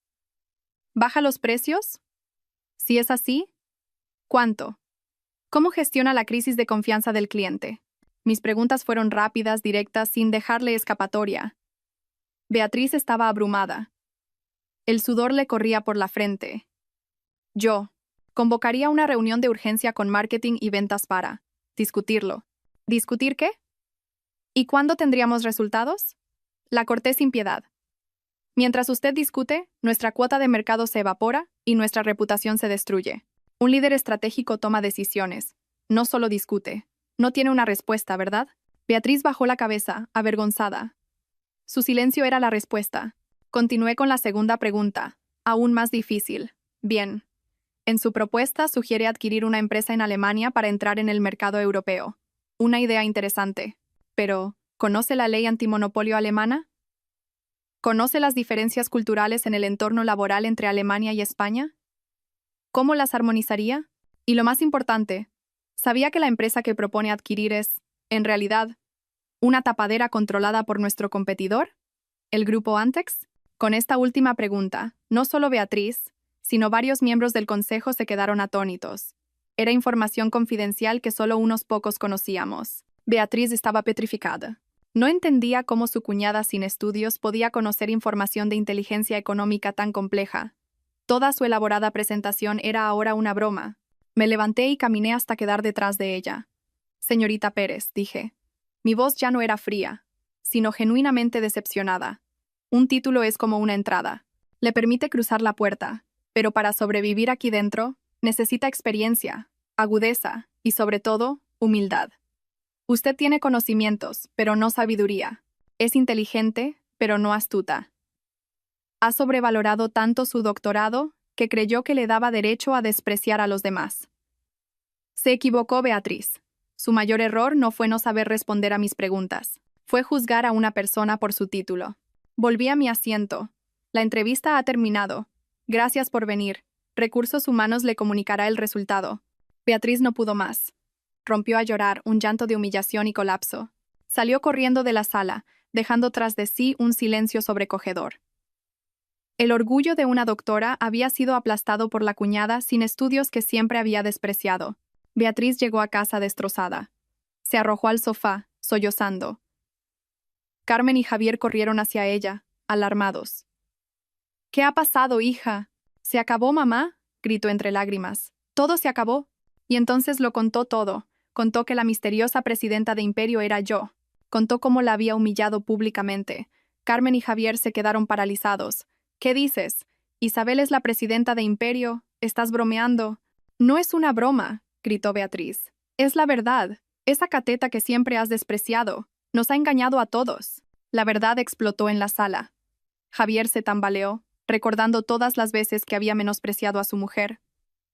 ¿Baja los precios? Si es así, ¿cuánto? ¿Cómo gestiona la crisis de confianza del cliente? Mis preguntas fueron rápidas, directas, sin dejarle escapatoria. Beatriz estaba abrumada. El sudor le corría por la frente. Yo convocaría una reunión de urgencia con marketing y ventas para discutirlo. ¿Discutir qué? ¿Y cuándo tendríamos resultados? La corté sin piedad. Mientras usted discute, nuestra cuota de mercado se evapora y nuestra reputación se destruye. Un líder estratégico toma decisiones. No solo discute. No tiene una respuesta, ¿verdad? Beatriz bajó la cabeza, avergonzada. Su silencio era la respuesta. Continué con la segunda pregunta, aún más difícil. Bien. En su propuesta sugiere adquirir una empresa en Alemania para entrar en el mercado europeo. Una idea interesante. Pero, ¿conoce la ley antimonopolio alemana? ¿Conoce las diferencias culturales en el entorno laboral entre Alemania y España? ¿Cómo las armonizaría? Y lo más importante, ¿sabía que la empresa que propone adquirir es, en realidad, ¿Una tapadera controlada por nuestro competidor? ¿El grupo Antex? Con esta última pregunta, no solo Beatriz, sino varios miembros del consejo se quedaron atónitos. Era información confidencial que solo unos pocos conocíamos. Beatriz estaba petrificada. No entendía cómo su cuñada sin estudios podía conocer información de inteligencia económica tan compleja. Toda su elaborada presentación era ahora una broma. Me levanté y caminé hasta quedar detrás de ella. Señorita Pérez, dije. Mi voz ya no era fría, sino genuinamente decepcionada. Un título es como una entrada. Le permite cruzar la puerta, pero para sobrevivir aquí dentro, necesita experiencia, agudeza y, sobre todo, humildad. Usted tiene conocimientos, pero no sabiduría. Es inteligente, pero no astuta. Ha sobrevalorado tanto su doctorado que creyó que le daba derecho a despreciar a los demás. Se equivocó Beatriz. Su mayor error no fue no saber responder a mis preguntas. Fue juzgar a una persona por su título. Volví a mi asiento. La entrevista ha terminado. Gracias por venir. Recursos Humanos le comunicará el resultado. Beatriz no pudo más. Rompió a llorar, un llanto de humillación y colapso. Salió corriendo de la sala, dejando tras de sí un silencio sobrecogedor. El orgullo de una doctora había sido aplastado por la cuñada sin estudios que siempre había despreciado. Beatriz llegó a casa destrozada. Se arrojó al sofá, sollozando. Carmen y Javier corrieron hacia ella, alarmados. ¿Qué ha pasado, hija? ¿Se acabó, mamá? Gritó entre lágrimas. Todo se acabó. Y entonces lo contó todo. Contó que la misteriosa presidenta de Imperio era yo. Contó cómo la había humillado públicamente. Carmen y Javier se quedaron paralizados. ¿Qué dices? ¿Isabel es la presidenta de Imperio? ¿Estás bromeando? No es una broma, gritó Beatriz. Es la verdad. Esa cateta que siempre has despreciado. Nos ha engañado a todos. La verdad explotó en la sala. Javier se tambaleó, recordando todas las veces que había menospreciado a su mujer.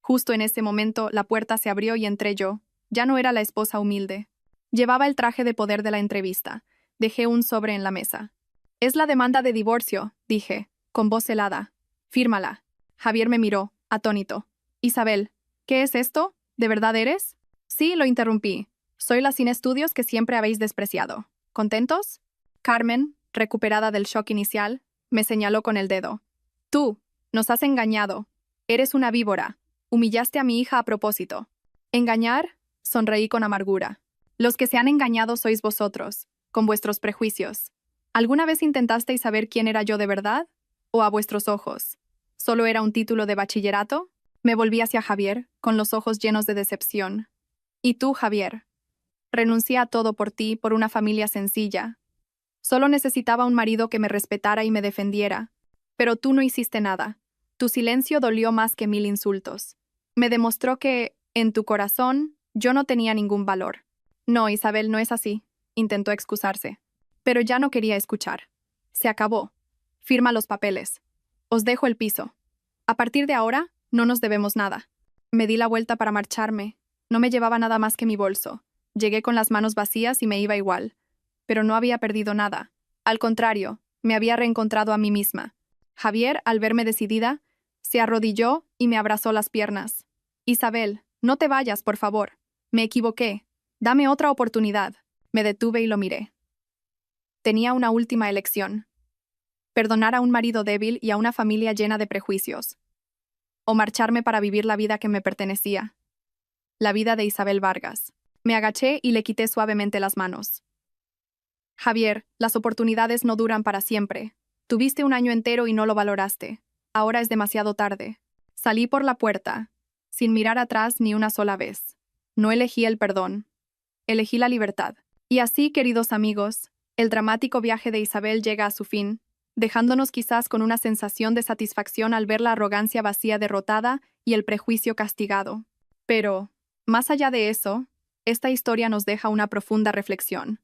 Justo en ese momento, la puerta se abrió y entré yo. Ya no era la esposa humilde. Llevaba el traje de poder de la entrevista. Dejé un sobre en la mesa. Es la demanda de divorcio, dije, con voz helada. Fírmala. Javier me miró, atónito. Isabel, ¿qué es esto? ¿De verdad eres? Sí, lo interrumpí. Soy la sin estudios que siempre habéis despreciado. ¿Contentos? Carmen, recuperada del shock inicial, me señaló con el dedo. Tú, nos has engañado. Eres una víbora. Humillaste a mi hija a propósito. ¿Engañar? Sonreí con amargura. Los que se han engañado sois vosotros, con vuestros prejuicios. ¿Alguna vez intentasteis saber quién era yo de verdad? ¿O a vuestros ojos? ¿Solo era un título de bachillerato? Me volví hacia Javier, con los ojos llenos de decepción. ¿Y tú, Javier? Renuncié a todo por ti, por una familia sencilla. Solo necesitaba un marido que me respetara y me defendiera. Pero tú no hiciste nada. Tu silencio dolió más que 1000 insultos. Me demostró que, en tu corazón, yo no tenía ningún valor. No, Isabel, no es así, intentó excusarse. Pero ya no quería escuchar. Se acabó. Firma los papeles. Os dejo el piso. A partir de ahora, no nos debemos nada. Me di la vuelta para marcharme. No me llevaba nada más que mi bolso. Llegué con las manos vacías y me iba igual. Pero no había perdido nada. Al contrario, me había reencontrado a mí misma. Javier, al verme decidida, se arrodilló y me abrazó las piernas. Isabel, no te vayas, por favor. Me equivoqué. Dame otra oportunidad. Me detuve y lo miré. Tenía una última elección. Perdonar a un marido débil y a una familia llena de prejuicios. O marcharme para vivir la vida que me pertenecía. La vida de Isabel Vargas. Me agaché y le quité suavemente las manos. Javier, las oportunidades no duran para siempre. Tuviste un año entero y no lo valoraste. Ahora es demasiado tarde. Salí por la puerta, sin mirar atrás ni una sola vez. No elegí el perdón. Elegí la libertad. Y así, queridos amigos, el dramático viaje de Isabel llega a su fin, dejándonos quizás con una sensación de satisfacción al ver la arrogancia vacía derrotada y el prejuicio castigado. Pero, más allá de eso, esta historia nos deja una profunda reflexión.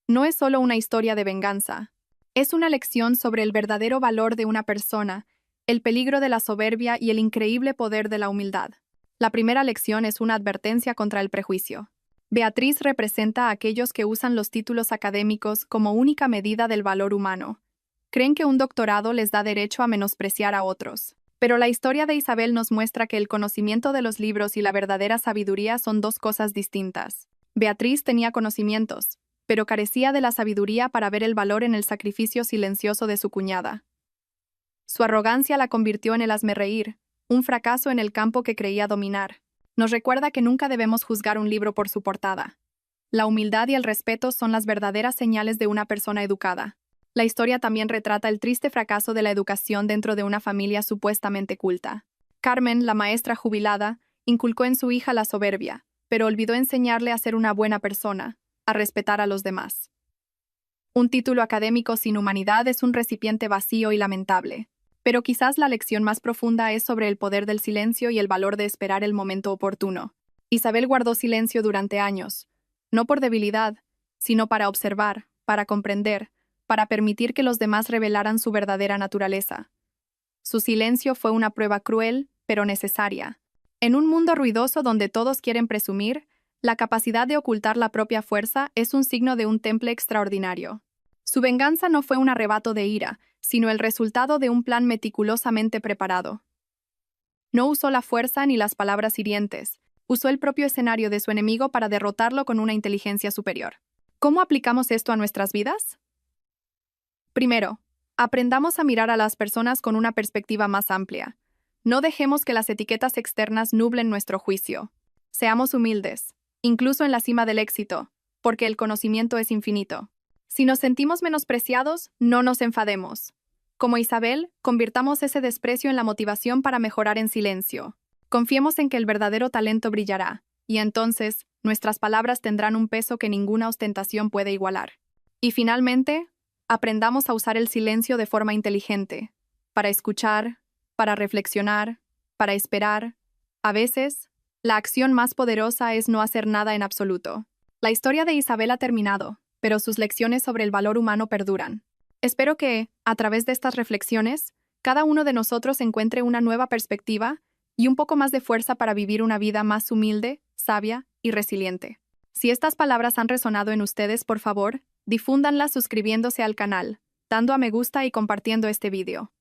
No es solo una historia de venganza. Es una lección sobre el verdadero valor de una persona, el peligro de la soberbia y el increíble poder de la humildad. La primera lección es una advertencia contra el prejuicio. Beatriz representa a aquellos que usan los títulos académicos como única medida del valor humano. Creen que un doctorado les da derecho a menospreciar a otros. Pero la historia de Isabel nos muestra que el conocimiento de los libros y la verdadera sabiduría son dos cosas distintas. Beatriz tenía conocimientos, pero carecía de la sabiduría para ver el valor en el sacrificio silencioso de su cuñada. Su arrogancia la convirtió en el hazmerreír, un fracaso en el campo que creía dominar. Nos recuerda que nunca debemos juzgar un libro por su portada. La humildad y el respeto son las verdaderas señales de una persona educada. La historia también retrata el triste fracaso de la educación dentro de una familia supuestamente culta. Carmen, la maestra jubilada, inculcó en su hija la soberbia, pero olvidó enseñarle a ser una buena persona, a respetar a los demás. Un título académico sin humanidad es un recipiente vacío y lamentable, pero quizás la lección más profunda es sobre el poder del silencio y el valor de esperar el momento oportuno. Isabel guardó silencio durante años, no por debilidad, sino para observar, para comprender, para permitir que los demás revelaran su verdadera naturaleza. Su silencio fue una prueba cruel, pero necesaria. En un mundo ruidoso donde todos quieren presumir, la capacidad de ocultar la propia fuerza es un signo de un temple extraordinario. Su venganza no fue un arrebato de ira, sino el resultado de un plan meticulosamente preparado. No usó la fuerza ni las palabras hirientes, usó el propio escenario de su enemigo para derrotarlo con una inteligencia superior. ¿Cómo aplicamos esto a nuestras vidas? Primero, aprendamos a mirar a las personas con una perspectiva más amplia. No dejemos que las etiquetas externas nublen nuestro juicio. Seamos humildes, incluso en la cima del éxito, porque el conocimiento es infinito. Si nos sentimos menospreciados, no nos enfademos. Como Isabel, convirtamos ese desprecio en la motivación para mejorar en silencio. Confiemos en que el verdadero talento brillará, y entonces, nuestras palabras tendrán un peso que ninguna ostentación puede igualar. Y finalmente, aprendamos a usar el silencio de forma inteligente, para escuchar, para reflexionar, para esperar. A veces, la acción más poderosa es no hacer nada en absoluto. La historia de Isabel ha terminado, pero sus lecciones sobre el valor humano perduran. Espero que, a través de estas reflexiones, cada uno de nosotros encuentre una nueva perspectiva y un poco más de fuerza para vivir una vida más humilde, sabia y resiliente. Si estas palabras han resonado en ustedes, por favor, difúndanlas suscribiéndose al canal, dando a me gusta y compartiendo este vídeo.